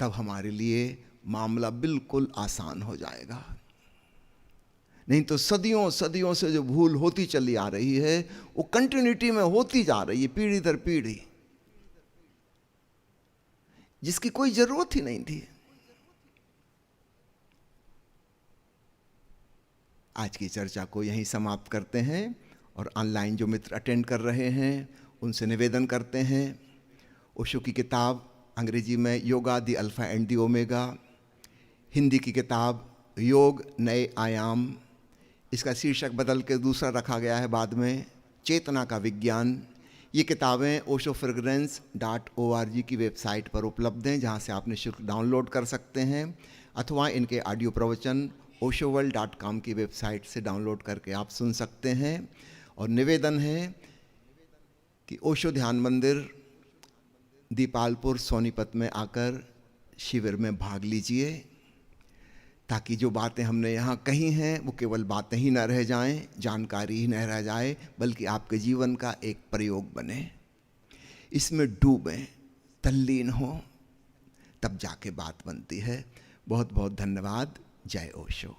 तब हमारे लिए मामला बिल्कुल आसान हो जाएगा। नहीं तो सदियों सदियों से जो भूल होती चली आ रही है, वो कंटिन्यूटी में होती जा रही है, पीढ़ी दर पीढ़ी, जिसकी कोई जरूरत ही नहीं थी। आज की चर्चा को यहीं समाप्त करते हैं, और ऑनलाइन जो मित्र अटेंड कर रहे हैं उनसे निवेदन करते हैं, ओशो की किताब अंग्रेजी में yoga the alpha and the omega, Hindi की किताब योग नए आयाम, इसका शीर्षक बदल के दूसरा रखा गया है बाद में, चेतना का विज्ञान। ये किताबें oshofragrance.org की वेबसाइट पर उपलब्ध हैं, जहाँ से आप निःशुल्क डाउनलोड कर सकते हैं, अथवा इनके ऑडियो प्रवचन oshoworld.com की वेबसाइट से डाउनलोड करके आप सुन सकते हैं। और निवेदन है कि ओशो ध्यान मंदिर दीपालपुर सोनीपत में आकर शिविर में भाग लीजिए, ताकि जो बातें हमने यहाँ कही हैं वो केवल बातें ही न रह जाएं, जानकारी ही न रह जाए, बल्कि आपके जीवन का एक प्रयोग बने। इसमें डूबें, तल्लीन हो, तब जाके बात बनती है। बहुत बहुत धन्यवाद। जय ओशो।